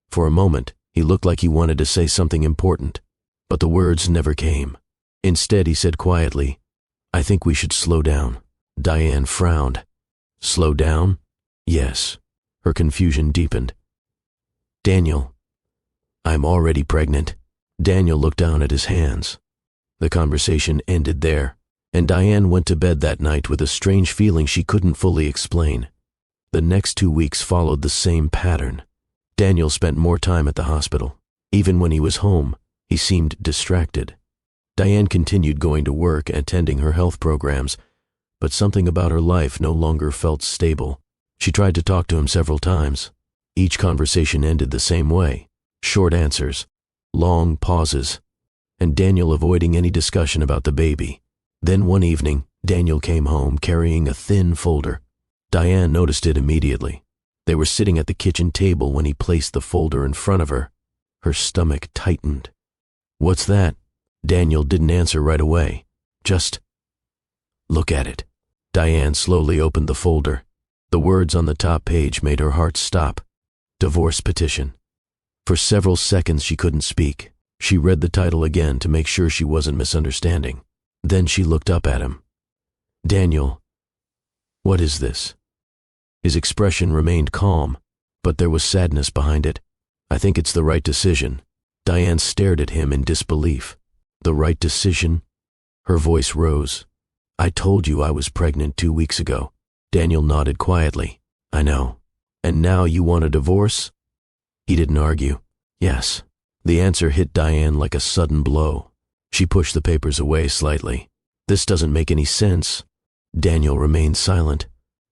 Speaker 1: For a moment, he looked like he wanted to say something important, but the words never came. Instead, he said quietly, "I think we should slow down." Diane frowned. "Slow down?" "Yes." Her confusion deepened. "Daniel, I'm already pregnant." Daniel looked down at his hands. The conversation ended there, and Diane went to bed that night with a strange feeling she couldn't fully explain. The next 2 weeks followed the same pattern. Daniel spent more time at the hospital. Even when he was home, he seemed distracted. Diane continued going to work and attending her health programs, but something about her life no longer felt stable. She tried to talk to him several times. Each conversation ended the same way: short answers, long pauses, and Daniel avoiding any discussion about the baby. Then one evening, Daniel came home carrying a thin folder. Diane noticed it immediately. They were sitting at the kitchen table when he placed the folder in front of her. Her stomach tightened. "What's that?" Daniel didn't answer right away. "Just look at it." Diane slowly opened the folder. The words on the top page made her heart stop. Divorce petition. For several seconds she couldn't speak. She read the title again to make sure she wasn't misunderstanding. Then she looked up at him. "Daniel, what is this?" His expression remained calm, but there was sadness behind it. "I think it's the right decision." Diane stared at him in disbelief. "The right decision?" Her voice rose. "I told you I was pregnant 2 weeks ago." Daniel nodded quietly. "I know. And now you want a divorce?" He didn't argue. "Yes." The answer hit Diane like a sudden blow. She pushed the papers away slightly. "This doesn't make any sense." Daniel remained silent.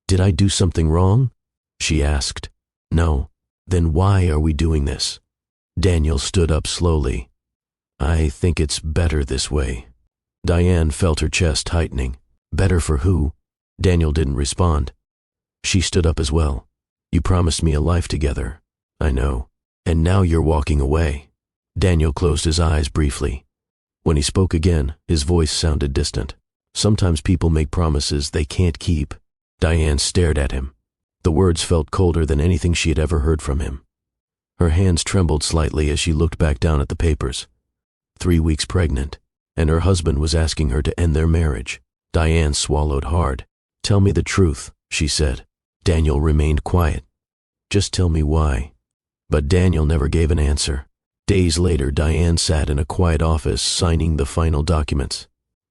Speaker 1: "Did I do something wrong?" she asked. "No." "Then why are we doing this?" Daniel stood up slowly. "I think it's better this way." Diane felt her chest tightening. "Better for who?" Daniel didn't respond. She stood up as well. "You promised me a life together." "I know. And now you're walking away." Daniel closed his eyes briefly. When he spoke again, his voice sounded distant. "Sometimes people make promises they can't keep." Diane stared at him. The words felt colder than anything she had ever heard from him. Her hands trembled slightly as she looked back down at the papers. 3 weeks pregnant, and her husband was asking her to end their marriage. Diane swallowed hard. "Tell me the truth," she said. Daniel remained quiet. "Just tell me why." But Daniel never gave an answer. Days later, Diane sat in a quiet office signing the final documents.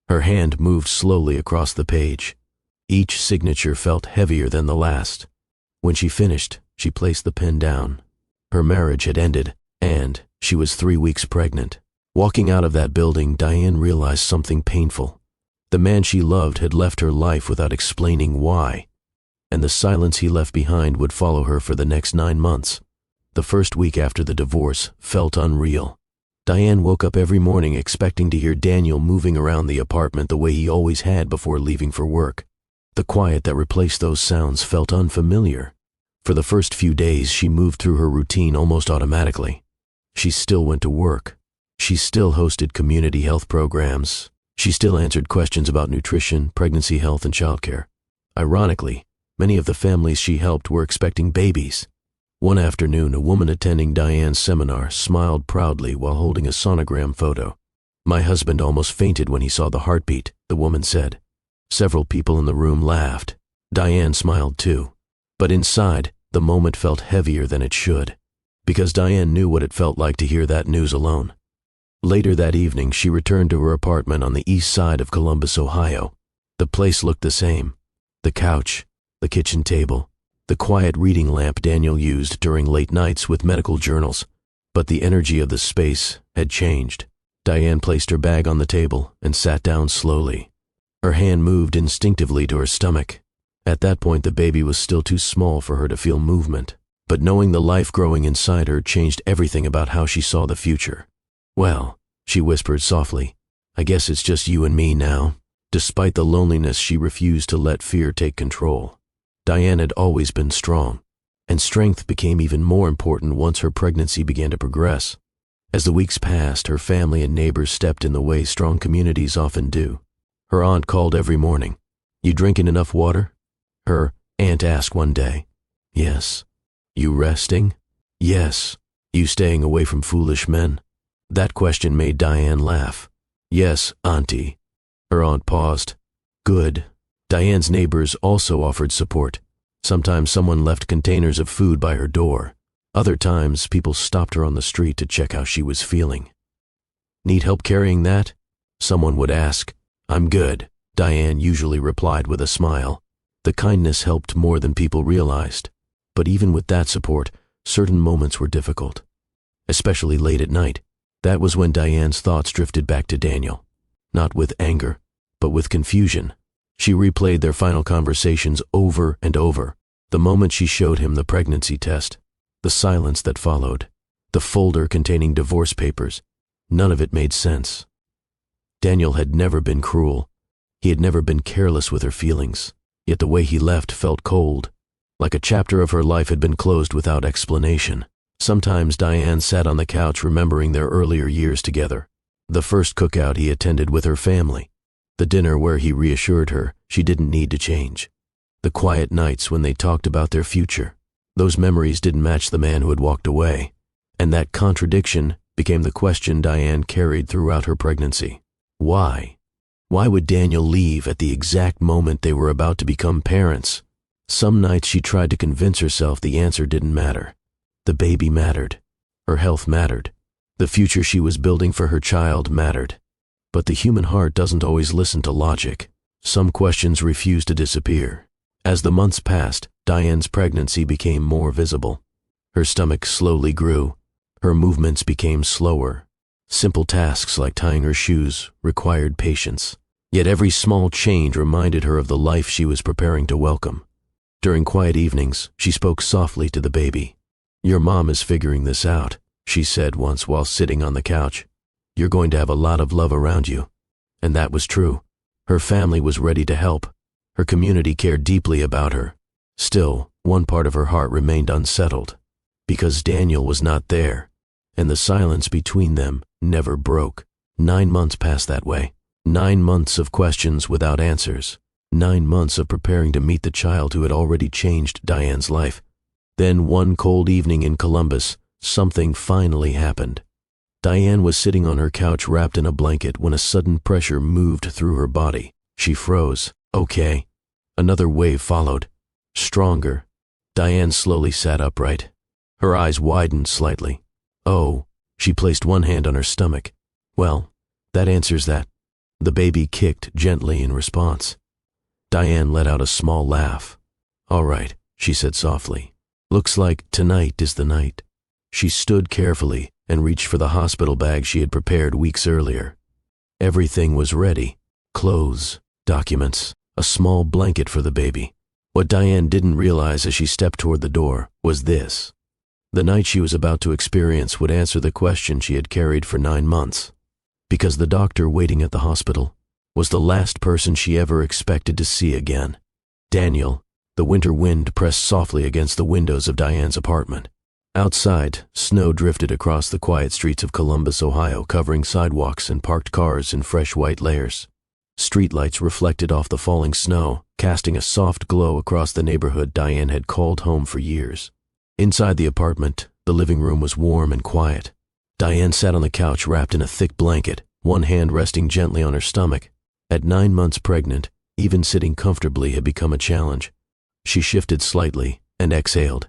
Speaker 1: Her hand moved slowly across the page. Each signature felt heavier than the last. When she finished, she placed the pen down. Her marriage had ended, and she was 3 weeks pregnant. Walking out of that building, Diane realized something painful. The man she loved had left her life without explaining why, and the silence he left behind would follow her for the next 9 months. The first week after the divorce felt unreal. Diane woke up every morning expecting to hear Daniel moving around the apartment the way he always had before leaving for work. The quiet that replaced those sounds felt unfamiliar. For the first few days, she moved through her routine almost automatically. She still went to work. She still hosted community health programs. She still answered questions about nutrition, pregnancy health, and childcare. Ironically, many of the families she helped were expecting babies. One afternoon, a woman attending Diane's seminar smiled proudly while holding a sonogram photo. "My husband almost fainted when he saw the heartbeat," the woman said. Several people in the room laughed. Diane smiled too. But inside, the moment felt heavier than it should, because Diane knew what it felt like to hear that news alone. Later that evening, she returned to her apartment on the east side of Columbus, Ohio. The place looked the same. The couch, the kitchen table, the quiet reading lamp Daniel used during late nights with medical journals. But the energy of the space had changed. Diane placed her bag on the table and sat down slowly. Her hand moved instinctively to her stomach. At that point, the baby was still too small for her to feel movement, but knowing the life growing inside her changed everything about how she saw the future. "Well," she whispered softly, "I guess it's just you and me now." Despite the loneliness, she refused to let fear take control. Diane had always been strong, and strength became even more important once her pregnancy began to progress. As the weeks passed, her family and neighbors stepped in the way strong communities often do. Her aunt called every morning. "You drinking enough water?" Her aunt asked one day. "Yes." "You resting?" "Yes." "You staying away from foolish men?" That question made Diane laugh. "Yes, Auntie." Her aunt paused. "Good." Diane's neighbors also offered support. Sometimes someone left containers of food by her door. Other times, people stopped her on the street to check how she was feeling. "Need help carrying that?" someone would ask. "I'm good," Diane usually replied with a smile. The kindness helped more than people realized. But even with that support, certain moments were difficult. Especially late at night. That was when Diane's thoughts drifted back to Daniel. Not with anger, but with confusion. She replayed their final conversations over and over. The moment she showed him the pregnancy test, the silence that followed, the folder containing divorce papers. None of it made sense. Daniel had never been cruel. He had never been careless with her feelings. Yet the way he left felt cold, like a chapter of her life had been closed without explanation. Sometimes Diane sat on the couch remembering their earlier years together. The first cookout he attended with her family. The dinner where he reassured her she didn't need to change. The quiet nights when they talked about their future. Those memories didn't match the man who had walked away. And that contradiction became the question Diane carried throughout her pregnancy. Why? Why would Daniel leave at the exact moment they were about to become parents? Some nights she tried to convince herself the answer didn't matter. The baby mattered. Her health mattered. The future she was building for her child mattered. But the human heart doesn't always listen to logic. Some questions refused to disappear. As the months passed, Diane's pregnancy became more visible. Her stomach slowly grew. Her movements became slower. Simple tasks like tying her shoes required patience. Yet every small change reminded her of the life she was preparing to welcome. During quiet evenings, she spoke softly to the baby. "Your mom is figuring this out," she said once while sitting on the couch. "You're going to have a lot of love around you." And that was true. Her family was ready to help. Her community cared deeply about her. Still, one part of her heart remained unsettled. Because Daniel was not there, and the silence between them never broke. 9 months passed that way. 9 months of questions without answers. 9 months of preparing to meet the child who had already changed Diane's life. Then one cold evening in Columbus, something finally happened. Diane was sitting on her couch wrapped in a blanket when a sudden pressure moved through her body. She froze. "Okay." Another wave followed. Stronger. Diane slowly sat upright. Her eyes widened slightly. "Oh." She placed one hand on her stomach. "Well, that answers that." The baby kicked gently in response. Diane let out a small laugh. "All right," she said softly. "Looks like tonight is the night." She stood carefully and reached for the hospital bag she had prepared weeks earlier. Everything was ready. Clothes, documents, a small blanket for the baby. What Diane didn't realize as she stepped toward the door was this. The night she was about to experience would answer the question she had carried for 9 months. Because the doctor waiting at the hospital was the last person she ever expected to see again. Daniel. The winter wind pressed softly against the windows of Diane's apartment. Outside, snow drifted across the quiet streets of Columbus, Ohio, covering sidewalks and parked cars in fresh white layers. Streetlights reflected off the falling snow, casting a soft glow across the neighborhood Diane had called home for years. Inside the apartment, the living room was warm and quiet. Diane sat on the couch wrapped in a thick blanket, one hand resting gently on her stomach. At 9 months pregnant, even sitting comfortably had become a challenge. She shifted slightly and exhaled.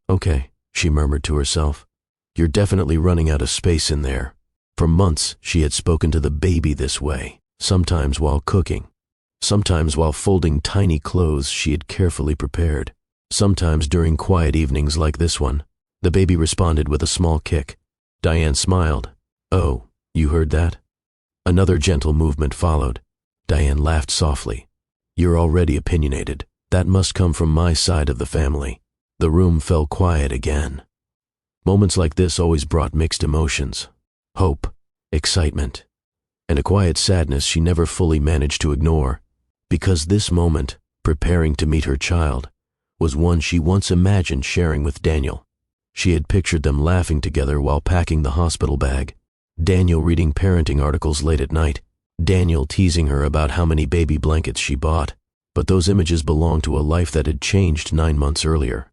Speaker 1: "Okay," she murmured to herself. "You're definitely running out of space in there." For months, she had spoken to the baby this way, sometimes while cooking, sometimes while folding tiny clothes she had carefully prepared, sometimes during quiet evenings like this one. The baby responded with a small kick. Diane smiled. "Oh, you heard that?" Another gentle movement followed. Diane laughed softly. "You're already opinionated. That must come from my side of the family." The room fell quiet again. Moments like this always brought mixed emotions. Hope, excitement, and a quiet sadness she never fully managed to ignore, because this moment, preparing to meet her child, was one she once imagined sharing with Daniel. She had pictured them laughing together while packing the hospital bag, Daniel reading parenting articles late at night, Daniel teasing her about how many baby blankets she bought. But those images belonged to a life that had changed 9 months earlier.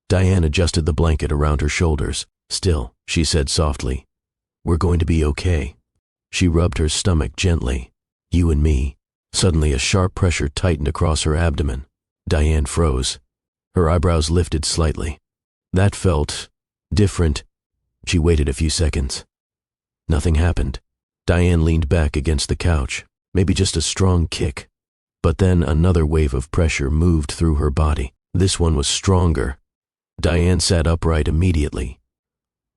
Speaker 1: Diane adjusted the blanket around her shoulders. "Still," she said softly, "we're going to be okay." She rubbed her stomach gently. "You and me." Suddenly a sharp pressure tightened across her abdomen. Diane froze. Her eyebrows lifted slightly. That felt different. She waited a few seconds. Nothing happened. Diane leaned back against the couch, maybe just a strong kick. But then another wave of pressure moved through her body. This one was stronger. Diane sat upright immediately.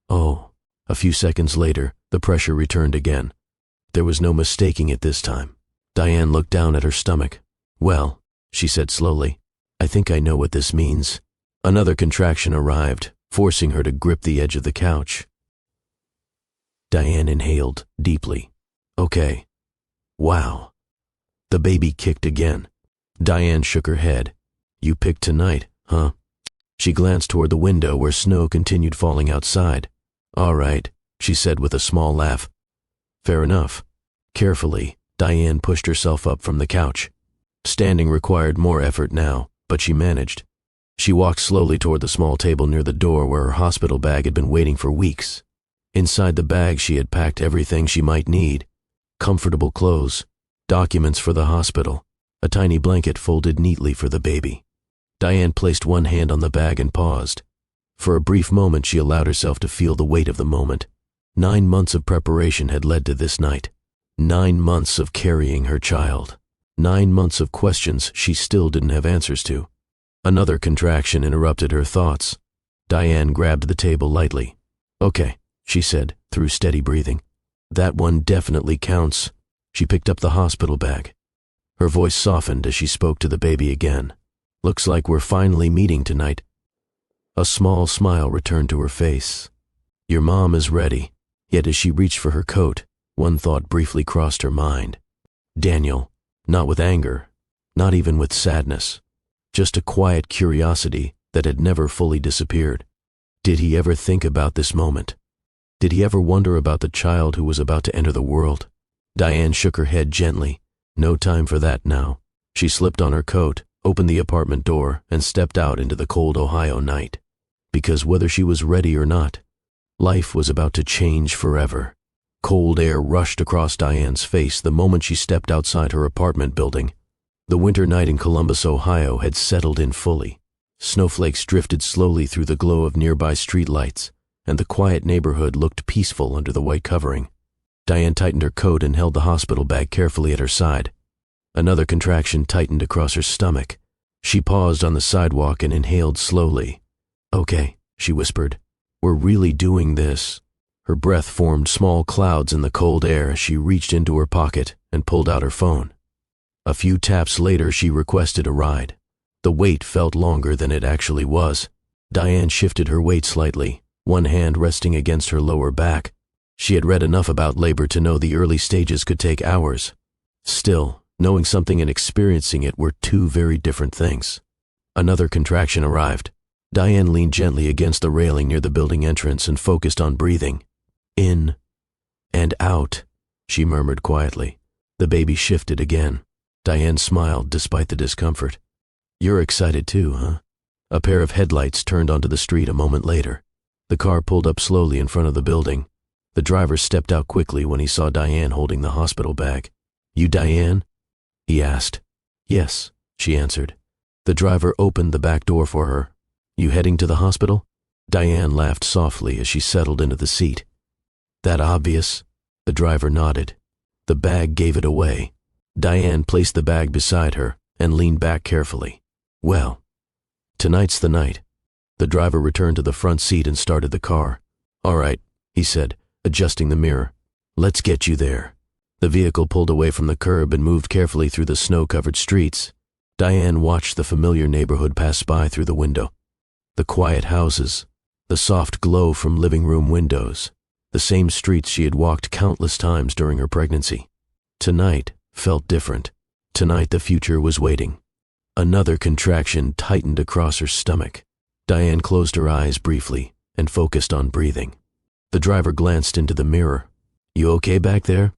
Speaker 1: Oh, a few seconds later, the pressure returned again. There was no mistaking it this time. Diane looked down at her stomach. "Well," she said slowly, "I think I know what this means." Another contraction arrived, forcing her to grip the edge of the couch. Diane inhaled deeply. "Okay. Wow." The baby kicked again. Diane shook her head. "You picked tonight, huh?" She glanced toward the window where snow continued falling outside. "All right," she said with a small laugh. "Fair enough." Carefully, Diane pushed herself up from the couch. Standing required more effort now, but she managed. She walked slowly toward the small table near the door where her hospital bag had been waiting for weeks. Inside the bag she had packed everything she might need. Comfortable clothes, documents for the hospital, a tiny blanket folded neatly for the baby. Diane placed one hand on the bag and paused. For a brief moment she allowed herself to feel the weight of the moment. 9 months of preparation had led to this night. 9 months of carrying her child. 9 months of questions she still didn't have answers to. Another contraction interrupted her thoughts. Diane grabbed the table lightly. "Okay," she said, through steady breathing. "That one definitely counts." She picked up the hospital bag. Her voice softened as she spoke to the baby again. "Looks like we're finally meeting tonight." A small smile returned to her face. "Your mom is ready." Yet as she reached for her coat, one thought briefly crossed her mind. Daniel, not with anger, not even with sadness, just a quiet curiosity that had never fully disappeared. Did he ever think about this moment? Did he ever wonder about the child who was about to enter the world? Diane shook her head gently. No time for that now. She slipped on her coat, opened the apartment door, and stepped out into the cold Ohio night. Because whether she was ready or not, life was about to change forever. Cold air rushed across Diane's face the moment she stepped outside her apartment building. The winter night in Columbus, Ohio had settled in fully. Snowflakes drifted slowly through the glow of nearby streetlights, and the quiet neighborhood looked peaceful under the white covering. Diane tightened her coat and held the hospital bag carefully at her side. Another contraction tightened across her stomach. She paused on the sidewalk and inhaled slowly. "Okay," she whispered. "We're really doing this." Her breath formed small clouds in the cold air as she reached into her pocket and pulled out her phone. A few taps later, she requested a ride. The wait felt longer than it actually was. Diane shifted her weight slightly, one hand resting against her lower back. She had read enough about labor to know the early stages could take hours. Still, knowing something and experiencing it were two very different things. Another contraction arrived. Diane leaned gently against the railing near the building entrance and focused on breathing. "In and out," she murmured quietly. The baby shifted again. Diane smiled despite the discomfort. "You're excited too, huh?" A pair of headlights turned onto the street a moment later. The car pulled up slowly in front of the building. The driver stepped out quickly when he saw Diane holding the hospital bag. "You Diane?" he asked. "Yes," she answered. The driver opened the back door for her. "You heading to the hospital?" Diane laughed softly as she settled into the seat. "That obvious?" The driver nodded. The bag gave it away. Diane placed the bag beside her and leaned back carefully. Well, tonight's the night. The driver returned to the front seat and started the car. All right, he said, adjusting the mirror. Let's get you there. The vehicle pulled away from the curb and moved carefully through the snow-covered streets. Diane watched the familiar neighborhood pass by through the window. The quiet houses, the soft glow from living room windows, the same streets she had walked countless times during her pregnancy. Tonight felt different. Tonight the future was waiting. Another contraction tightened across her stomach. Diane closed her eyes briefly and focused on breathing. The driver glanced into the mirror. You okay back there?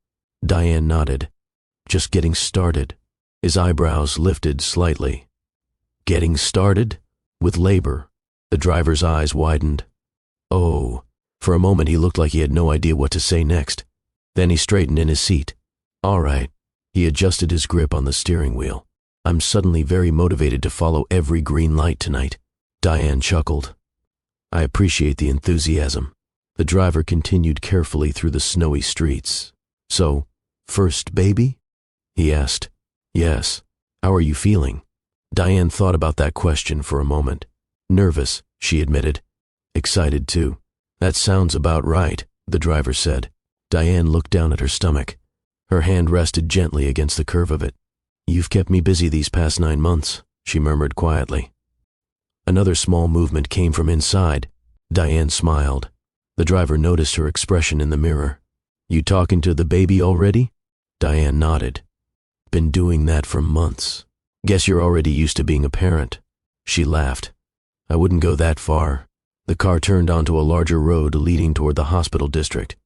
Speaker 1: Diane nodded. Just getting started. His eyebrows lifted slightly. Getting started? With labor. The driver's eyes widened. Oh. For a moment he looked like he had no idea what to say next. Then he straightened in his seat. All right. He adjusted his grip on the steering wheel. I'm suddenly very motivated to follow every green light tonight. Diane chuckled. I appreciate the enthusiasm. The driver continued carefully through the snowy streets. So, first baby? He asked. Yes. How are you feeling? Diane thought about that question for a moment. Nervous, she admitted. Excited too. That sounds about right, the driver said. Diane looked down at her stomach. Her hand rested gently against the curve of it. You've kept me busy these past 9 months, she murmured quietly. Another small movement came from inside. Diane smiled. The driver noticed her expression in the mirror. You talking to the baby already? Diane nodded. Been doing that for months. Guess you're already used to being a parent. She laughed. I wouldn't go that far. The car turned onto a larger road leading toward the hospital district.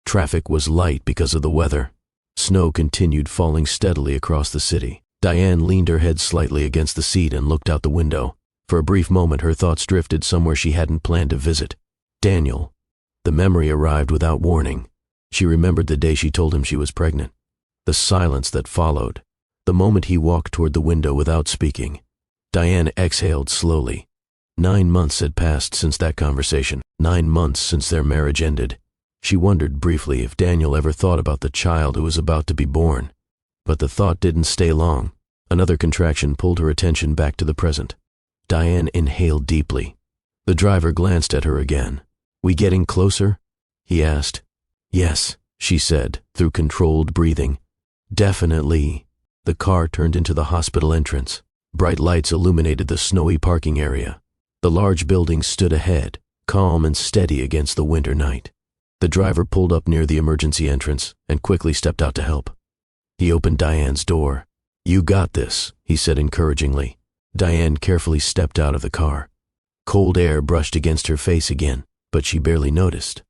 Speaker 1: Traffic was light because of the weather. Snow continued falling steadily across the city. Diane leaned her head slightly against the seat and looked out the window. For a brief moment her thoughts drifted somewhere she hadn't planned to visit. Daniel. The memory arrived without warning. She remembered the day she told him she was pregnant. The silence that followed. The moment he walked toward the window without speaking. Diane exhaled slowly. 9 months had passed since that conversation. 9 months since their marriage ended. She wondered briefly if Daniel ever thought about the child who was about to be born. But the thought didn't stay long. Another contraction pulled her attention back to the present. Diane inhaled deeply. The driver glanced at her again. We getting closer? He asked. Yes, she said, through controlled breathing. Definitely. The car turned into the hospital entrance. Bright lights illuminated the snowy parking area. The large building stood ahead, calm and steady against the winter night. The driver pulled up near the emergency entrance and quickly stepped out to help. He opened Diane's door. You got this, he said encouragingly. Diane carefully stepped out of the car. Cold air brushed against her face again, but she barely noticed.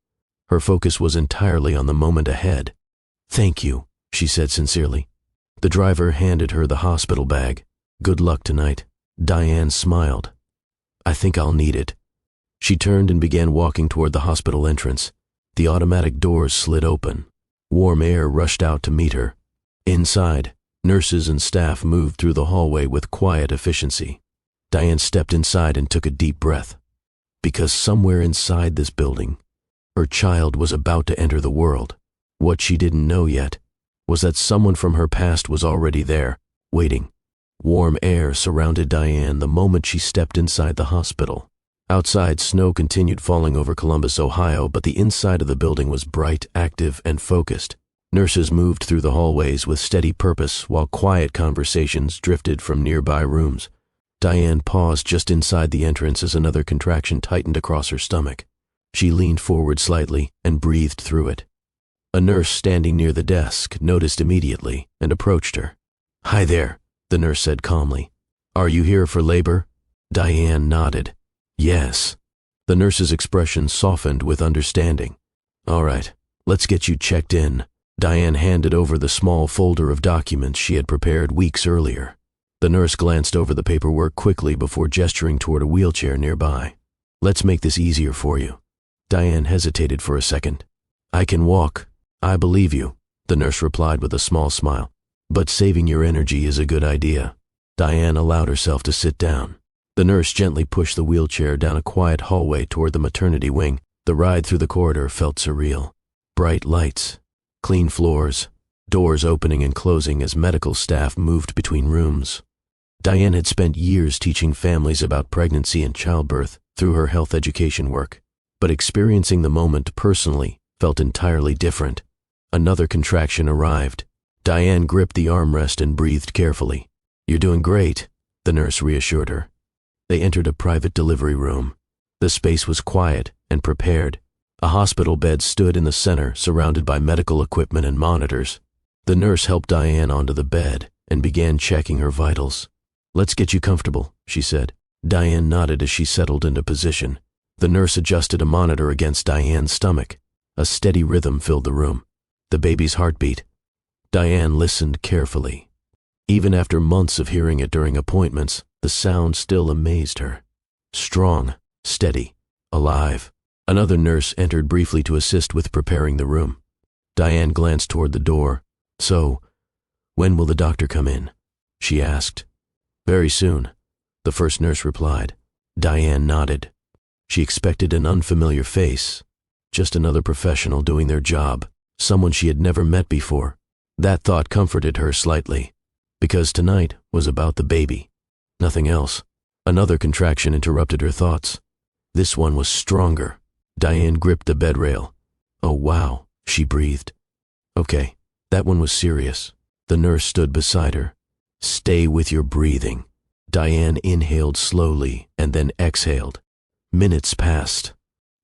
Speaker 1: Her focus was entirely on the moment ahead. Thank you, she said sincerely. The driver handed her the hospital bag. Good luck tonight. Diane smiled. I think I'll need it. She turned and began walking toward the hospital entrance. The automatic doors slid open. Warm air rushed out to meet her. Inside, nurses and staff moved through the hallway with quiet efficiency. Diane stepped inside and took a deep breath. Because somewhere inside this building, her child was about to enter the world. What she didn't know yet was that someone from her past was already there, waiting. Warm air surrounded Diane the moment she stepped inside the hospital. Outside, snow continued falling over Columbus, Ohio, but the inside of the building was bright, active, and focused. Nurses moved through the hallways with steady purpose while quiet conversations drifted from nearby rooms. Diane paused just inside the entrance as another contraction tightened across her stomach. She leaned forward slightly and breathed through it. A nurse standing near the desk noticed immediately and approached her. Hi there, the nurse said calmly. Are you here for labor? Diane nodded. Yes. The nurse's expression softened with understanding. All right, let's get you checked in. Diane handed over the small folder of documents she had prepared weeks earlier. The nurse glanced over the paperwork quickly before gesturing toward a wheelchair nearby. Let's make this easier for you. Diane hesitated for a second. I can walk. I believe you, the nurse replied with a small smile. But saving your energy is a good idea. Diane allowed herself to sit down. The nurse gently pushed the wheelchair down a quiet hallway toward the maternity wing. The ride through the corridor felt surreal. Bright lights, Clean floors, doors opening and closing as medical staff moved between rooms. Diane had spent years teaching families about pregnancy and childbirth through her health education work, but experiencing the moment personally felt entirely different. Another contraction arrived. Diane gripped the armrest and breathed carefully. "You're doing great," the nurse reassured her. They entered a private delivery room. The space was quiet and prepared. A hospital bed stood in the center, surrounded by medical equipment and monitors. The nurse helped Diane onto the bed and began checking her vitals. "Let's get you comfortable," she said. Diane nodded as she settled into position. The nurse adjusted a monitor against Diane's stomach. A steady rhythm filled the room. The baby's heartbeat. Diane listened carefully. Even after months of hearing it during appointments, the sound still amazed her. Strong, steady, alive. Another nurse entered briefly to assist with preparing the room. Diane glanced toward the door. "So, when will the doctor come in?" she asked. "Very soon," the first nurse replied. Diane nodded. She expected an unfamiliar face, just another professional doing their job, someone she had never met before. That thought comforted her slightly, because tonight was about the baby, nothing else. Another contraction interrupted her thoughts. This one was stronger. Diane gripped the bed rail. "Oh wow," she breathed. "Okay, that one was serious." The nurse stood beside her. "Stay with your breathing." Diane inhaled slowly and then exhaled. Minutes passed.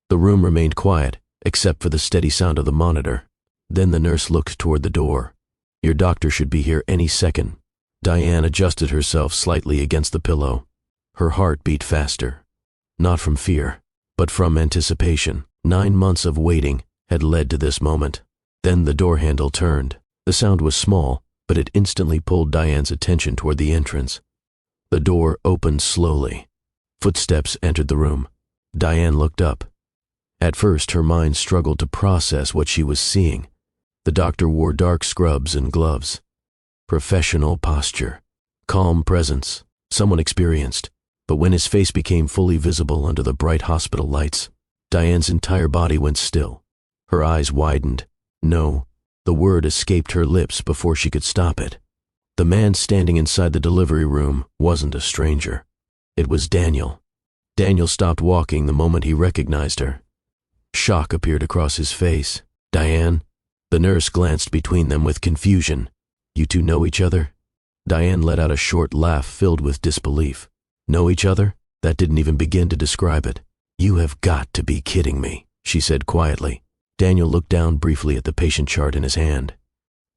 Speaker 1: The room remained quiet, except for the steady sound of the monitor. Then the nurse looked toward the door. "Your doctor should be here any second." Diane adjusted herself slightly against the pillow. Her heart beat faster. Not from fear, but from anticipation. 9 months of waiting had led to this moment. Then the door handle turned. The sound was small, but it instantly pulled Diane's attention toward the entrance. The door opened slowly. Footsteps entered the room. Diane looked up. At first, her mind struggled to process what she was seeing. The doctor wore dark scrubs and gloves. Professional posture. Calm presence. Someone experienced. But when his face became fully visible under the bright hospital lights, Diane's entire body went still. Her eyes widened. No, the word escaped her lips before she could stop it. The man standing inside the delivery room wasn't a stranger. It was Daniel. Daniel stopped walking the moment he recognized her. Shock appeared across his face. "Diane?" The nurse glanced between them with confusion. "You two know each other?" Diane let out a short laugh filled with disbelief. "Know each other? That didn't even begin to describe it." "You have got to be kidding me," she said quietly. Daniel looked down briefly at the patient chart in his hand,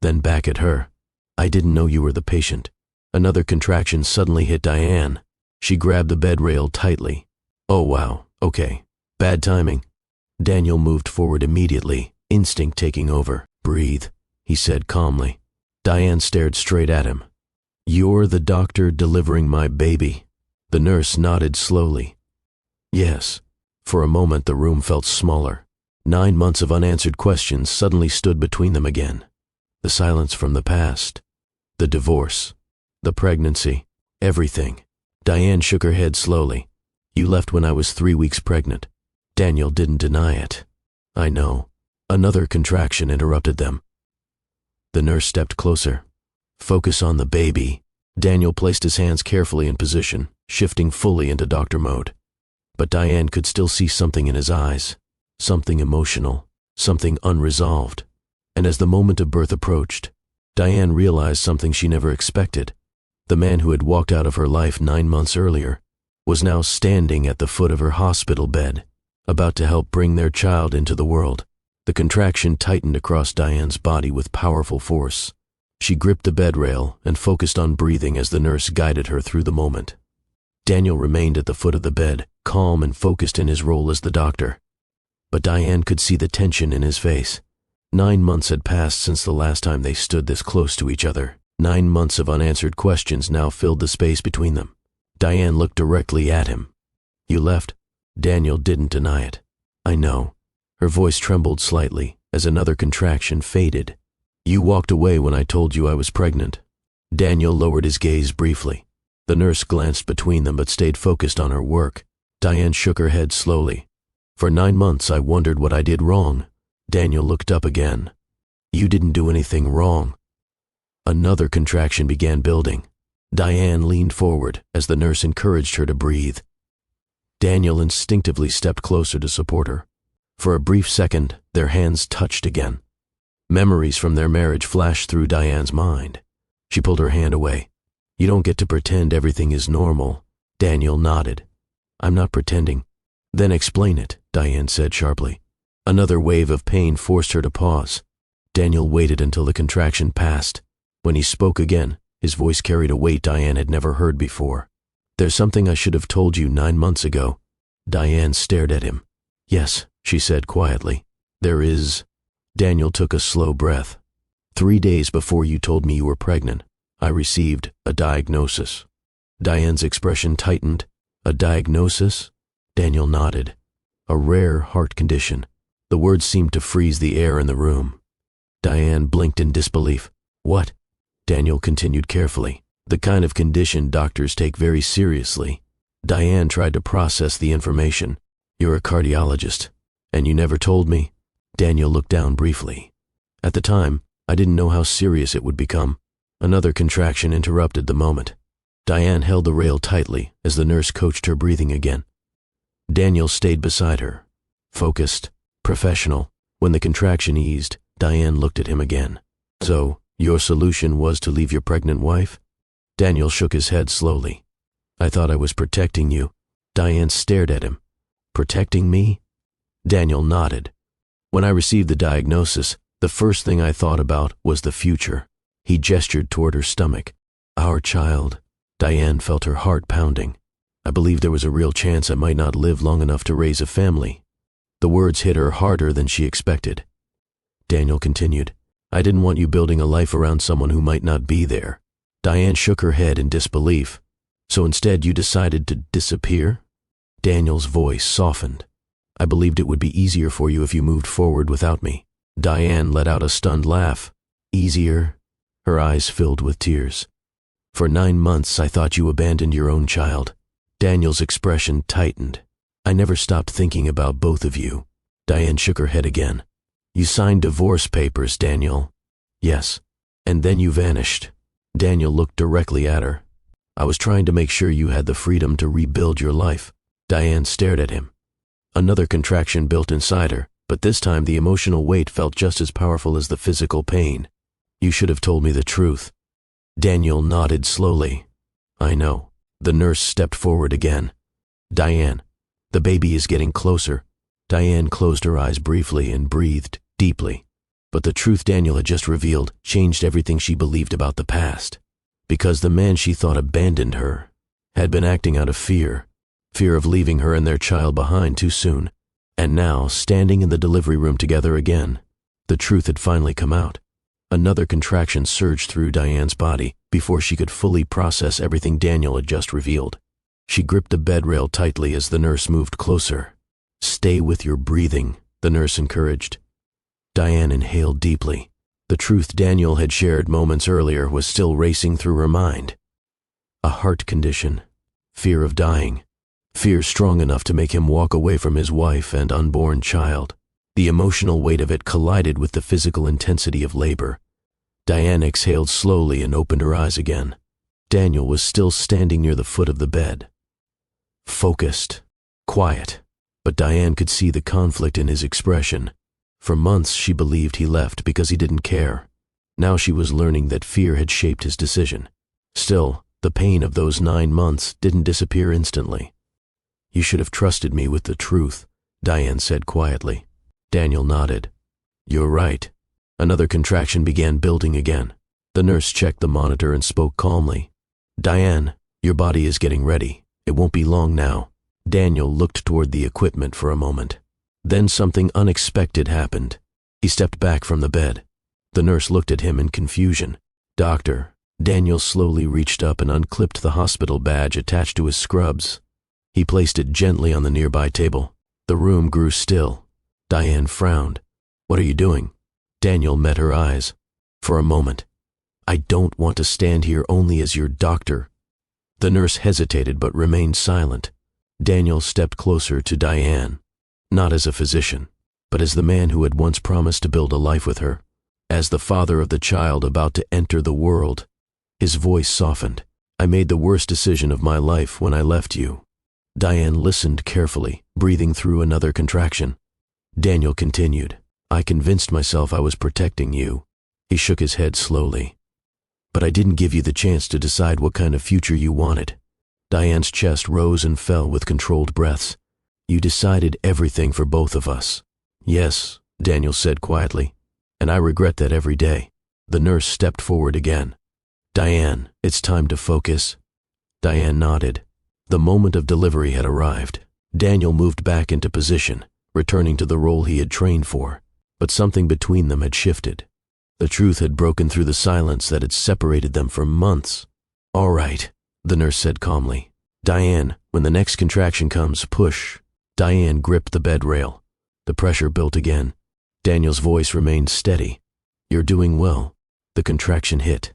Speaker 1: then back at her. "I didn't know you were the patient." Another contraction suddenly hit Diane. She grabbed the bed rail tightly. "Oh wow, okay. Bad timing." Daniel moved forward immediately, instinct taking over. "Breathe," he said calmly. Diane stared straight at him. "You're the doctor delivering my baby?" The nurse nodded slowly. "Yes." For a moment the room felt smaller. 9 months of unanswered questions suddenly stood between them again. The silence from the past. The divorce. The pregnancy. Everything. Diane shook her head slowly. "You left when I was 3 weeks pregnant." Daniel didn't deny it. "I know." Another contraction interrupted them. The nurse stepped closer. "Focus on the baby." Daniel placed his hands carefully in position, shifting fully into doctor mode. But Diane could still see something in his eyes. Something emotional. Something unresolved. And as the moment of birth approached, Diane realized something she never expected. The man who had walked out of her life 9 months earlier was now standing at the foot of her hospital bed, about to help bring their child into the world. The contraction tightened across Diane's body with powerful force. She gripped the bed rail and focused on breathing as the nurse guided her through the moment. Daniel remained at the foot of the bed, calm and focused in his role as the doctor. But Diane could see the tension in his face. 9 months had passed since the last time they stood this close to each other. 9 months of unanswered questions now filled the space between them. Diane looked directly at him. "You left?" Daniel didn't deny it. "I know." Her voice trembled slightly as another contraction faded. "You walked away when I told you I was pregnant." Daniel lowered his gaze briefly. The nurse glanced between them but stayed focused on her work. Diane shook her head slowly. "For 9 months I wondered what I did wrong." Daniel looked up again. You didn't do anything wrong. Another contraction began building. Diane leaned forward as the nurse encouraged her to breathe. Daniel instinctively stepped closer to support her. For a brief second, their hands touched again. Memories from their marriage flashed through Diane's mind. She pulled her hand away. You don't get to pretend everything is normal. Daniel nodded. I'm not pretending. Then explain it, Diane said sharply. Another wave of pain forced her to pause. Daniel waited until the contraction passed. When he spoke again, his voice carried a weight Diane had never heard before. There's something I should have told you 9 months ago. Diane stared at him. Yes, she said quietly. There is. Daniel took a slow breath. 3 days before you told me you were pregnant, I received a diagnosis. Diane's expression tightened. A diagnosis? Daniel nodded. A rare heart condition. The words seemed to freeze the air in the room. Diane blinked in disbelief. What? Daniel continued carefully. The kind of condition doctors take very seriously. Diane tried to process the information. You're a cardiologist, and you never told me? Daniel looked down briefly. At the time, I didn't know how serious it would become. Another contraction interrupted the moment. Diane held the rail tightly as the nurse coached her breathing again. Daniel stayed beside her. Focused, professional. When the contraction eased, Diane looked at him again. So, your solution was to leave your pregnant wife? Daniel shook his head slowly. I thought I was protecting you. Diane stared at him. Protecting me? Daniel nodded. When I received the diagnosis, the first thing I thought about was the future. He gestured toward her stomach. Our child. Diane felt her heart pounding. I believed there was a real chance I might not live long enough to raise a family. The words hit her harder than she expected. Daniel continued. I didn't want you building a life around someone who might not be there. Diane shook her head in disbelief. So instead you decided to disappear? Daniel's voice softened. I believed it would be easier for you if you moved forward without me. Diane let out a stunned laugh. Easier? Her eyes filled with tears. For 9 months I thought you abandoned your own child. Daniel's expression tightened. I never stopped thinking about both of you. Diane shook her head again. You signed divorce papers, Daniel. Yes. And then you vanished. Daniel looked directly at her. I was trying to make sure you had the freedom to rebuild your life. Diane stared at him. Another contraction built inside her, but this time the emotional weight felt just as powerful as the physical pain. You should have told me the truth. Daniel nodded slowly. I know. The nurse stepped forward again. Diane, the baby is getting closer. Diane closed her eyes briefly and breathed deeply. But the truth Daniel had just revealed changed everything she believed about the past. Because the man she thought abandoned her had been acting out of fear of leaving her and their child behind too soon. And now, standing in the delivery room together again, the truth had finally come out. Another contraction surged through Diane's body before she could fully process everything Daniel had just revealed. She gripped the bed rail tightly as the nurse moved closer. Stay with your breathing, the nurse encouraged. Diane inhaled deeply. The truth Daniel had shared moments earlier was still racing through her mind. A heart condition, fear of dying, fear strong enough to make him walk away from his wife and unborn child. The emotional weight of it collided with the physical intensity of labor. Diane exhaled slowly and opened her eyes again. Daniel was still standing near the foot of the bed. Focused, quiet, but Diane could see the conflict in his expression. For months she believed he left because he didn't care. Now she was learning that fear had shaped his decision. Still, the pain of those 9 months didn't disappear instantly. You should have trusted me with the truth, Diane said quietly. Daniel nodded. You're right. Another contraction began building again. The nurse checked the monitor and spoke calmly. Diane, your body is getting ready. It won't be long now. Daniel looked toward the equipment for a moment. Then something unexpected happened. He stepped back from the bed. The nurse looked at him in confusion. Doctor, Daniel slowly reached up and unclipped the hospital badge attached to his scrubs. He placed it gently on the nearby table. The room grew still. Diane frowned. What are you doing? Daniel met her eyes. For a moment. I don't want to stand here only as your doctor. The nurse hesitated but remained silent. Daniel stepped closer to Diane. Not as a physician, but as the man who had once promised to build a life with her. As the father of the child about to enter the world, his voice softened. I made the worst decision of my life when I left you. Diane listened carefully, breathing through another contraction. Daniel continued. I convinced myself I was protecting you. He shook his head slowly. But I didn't give you the chance to decide what kind of future you wanted. Diane's chest rose and fell with controlled breaths. You decided everything for both of us. Yes, Daniel said quietly, and I regret that every day. The nurse stepped forward again. Diane, it's time to focus. Diane nodded. The moment of delivery had arrived. Daniel moved back into position, returning to the role he had trained for, but something between them had shifted. The truth had broken through the silence that had separated them for months. All right, the nurse said calmly. Diane, when the next contraction comes, push. Diane gripped the bed rail. The pressure built again. Daniel's voice remained steady. You're doing well. The contraction hit.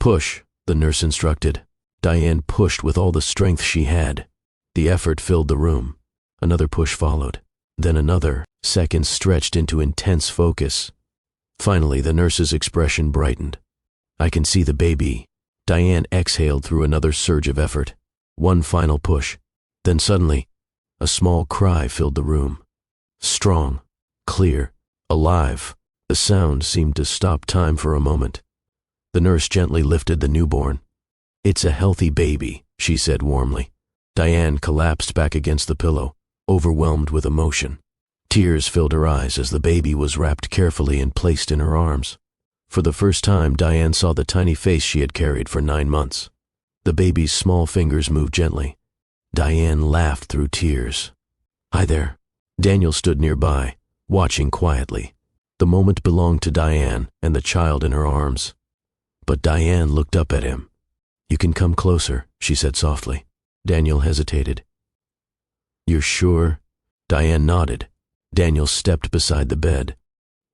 Speaker 1: Push, the nurse instructed. Diane pushed with all the strength she had. The effort filled the room. Another push followed. Then another. Seconds stretched into intense focus. Finally, the nurse's expression brightened. I can see the baby. Diane exhaled through another surge of effort. One final push. Then suddenly, a small cry filled the room. Strong, clear, alive. The sound seemed to stop time for a moment. The nurse gently lifted the newborn. It's a healthy baby, she said warmly. Diane collapsed back against the pillow, overwhelmed with emotion. Tears filled her eyes as the baby was wrapped carefully and placed in her arms. For the first time, Diane saw the tiny face she had carried for 9 months. The baby's small fingers moved gently. Diane laughed through tears. Hi there. Daniel stood nearby, watching quietly. The moment belonged to Diane and the child in her arms. But Diane looked up at him. You can come closer, she said softly. Daniel hesitated. You're sure? Diane nodded. Daniel stepped beside the bed.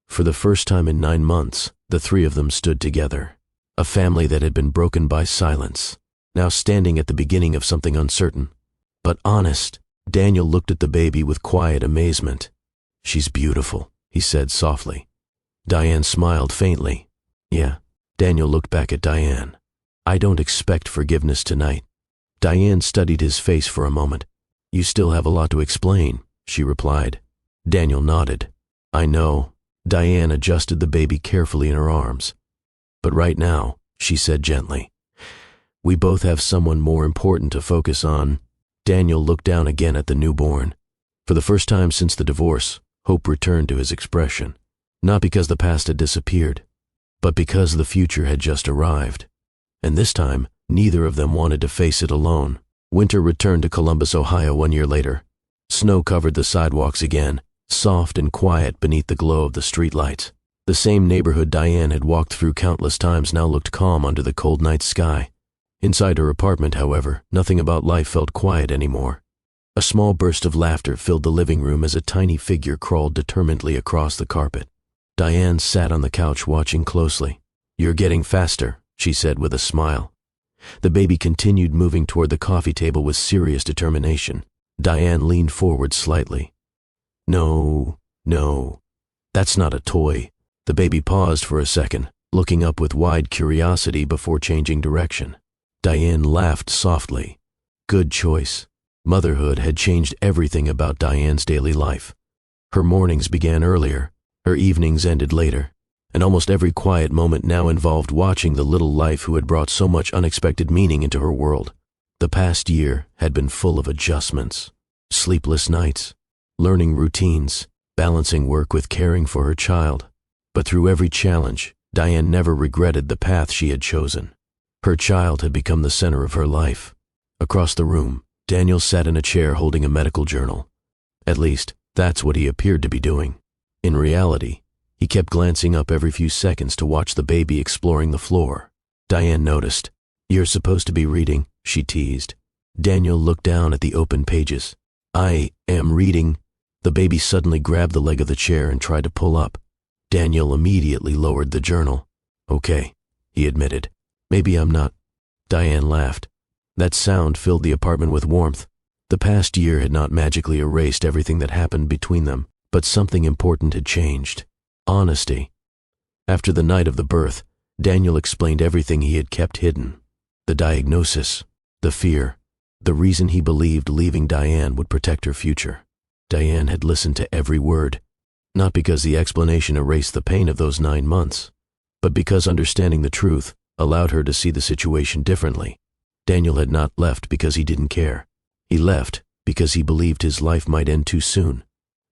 Speaker 1: For the first time in 9 months, the three of them stood together. A family that had been broken by silence, now standing at the beginning of something uncertain. But honest, Daniel looked at the baby with quiet amazement. She's beautiful, he said softly. Diane smiled faintly. Yeah. Daniel looked back at Diane. I don't expect forgiveness tonight. Diane studied his face for a moment. You still have a lot to explain, she replied. Daniel nodded. I know. Diane adjusted the baby carefully in her arms. But right now, she said gently, we both have someone more important to focus on. Daniel looked down again at the newborn. For the first time since the divorce, hope returned to his expression. Not because the past had disappeared, but because the future had just arrived. And this time, neither of them wanted to face it alone. Winter returned to Columbus, Ohio 1 year later. Snow covered the sidewalks again, soft and quiet beneath the glow of the streetlights. The same neighborhood Diane had walked through countless times now looked calm under the cold night sky. Inside her apartment, however, nothing about life felt quiet anymore. A small burst of laughter filled the living room as a tiny figure crawled determinedly across the carpet. Diane sat on the couch watching closely. You're getting faster, she said with a smile. The baby continued moving toward the coffee table with serious determination. Diane leaned forward slightly. No, that's not a toy. The baby paused for a second, looking up with wide curiosity before changing direction. Diane laughed softly. Good choice. Motherhood had changed everything about Diane's daily life. Her mornings began earlier, her evenings ended later, and almost every quiet moment now involved watching the little life who had brought so much unexpected meaning into her world. The past year had been full of adjustments, sleepless nights, learning routines, balancing work with caring for her child. But through every challenge, Diane never regretted the path she had chosen. Her child had become the center of her life. Across the room, Daniel sat in a chair holding a medical journal. At least, that's what he appeared to be doing. In reality, he kept glancing up every few seconds to watch the baby exploring the floor. Diane noticed. You're supposed to be reading, she teased. Daniel looked down at the open pages. I am reading. The baby suddenly grabbed the leg of the chair and tried to pull up. Daniel immediately lowered the journal. Okay, he admitted. Maybe I'm not. Diane laughed. That sound filled the apartment with warmth. The past year had not magically erased everything that happened between them, but something important had changed. Honesty. After the night of the birth, Daniel explained everything he had kept hidden. The diagnosis, the fear, the reason he believed leaving Diane would protect her future. Diane had listened to every word, not because the explanation erased the pain of those 9 months, but because understanding the truth allowed her to see the situation differently. Daniel had not left because he didn't care. He left because he believed his life might end too soon.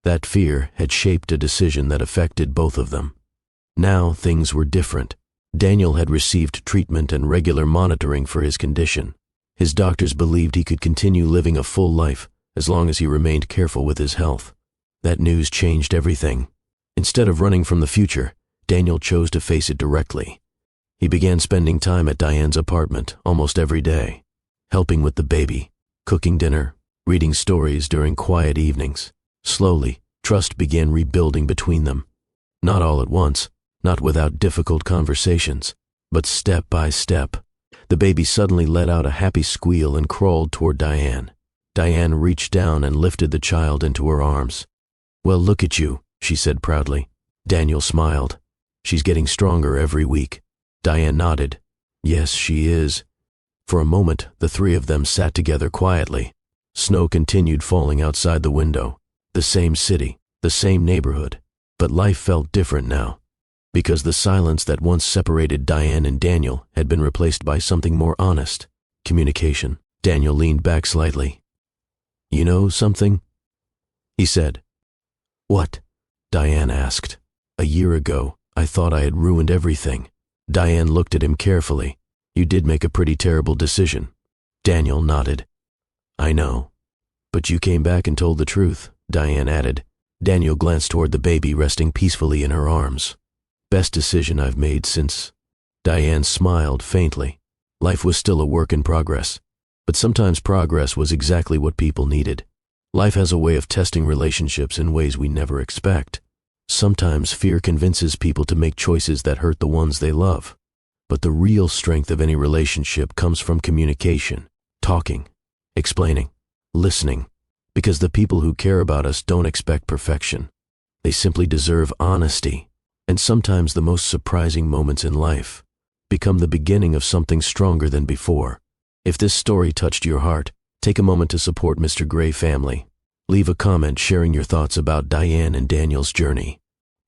Speaker 1: That fear had shaped a decision that affected both of them. Now things were different. Daniel had received treatment and regular monitoring for his condition. His doctors believed he could continue living a full life as long as he remained careful with his health. That news changed everything. Instead of running from the future, Daniel chose to face it directly. He began spending time at Diane's apartment almost every day, helping with the baby, cooking dinner, reading stories during quiet evenings. Slowly, trust began rebuilding between them. Not all at once, not without difficult conversations, but step by step. The baby suddenly let out a happy squeal and crawled toward Diane. Diane reached down and lifted the child into her arms. "Well, look at you," she said proudly. Daniel smiled. "She's getting stronger every week." Diane nodded. "Yes, she is." For a moment, the three of them sat together quietly. Snow continued falling outside the window. The same city, the same neighborhood, but life felt different now, because the silence that once separated Diane and Daniel had been replaced by something more honest, communication. Daniel leaned back slightly. "You know something?" he said. "What?" Diane asked. "A year ago, I thought I had ruined everything." Diane looked at him carefully. "You did make a pretty terrible decision." Daniel nodded. "I know. But you came back and told the truth," Diane added. Daniel glanced toward the baby resting peacefully in her arms. "Best decision I've made since—" Diane smiled faintly. Life was still a work in progress, but sometimes progress was exactly what people needed. Life has a way of testing relationships in ways we never expect. Sometimes fear convinces people to make choices that hurt the ones they love. But the real strength of any relationship comes from communication, talking, explaining, listening, because the people who care about us don't expect perfection. They simply deserve honesty. And sometimes the most surprising moments in life become the beginning of something stronger than before. If this story touched your heart, take a moment to support Mr. Gray family. Leave a comment sharing your thoughts about Diane and Daniel's journey.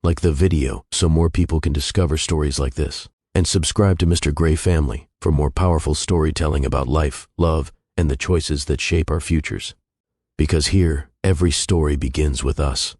Speaker 1: Like the video so more people can discover stories like this. And subscribe to Mr. Gray family for more powerful storytelling about life, love, and the choices that shape our futures. Because here, every story begins with us.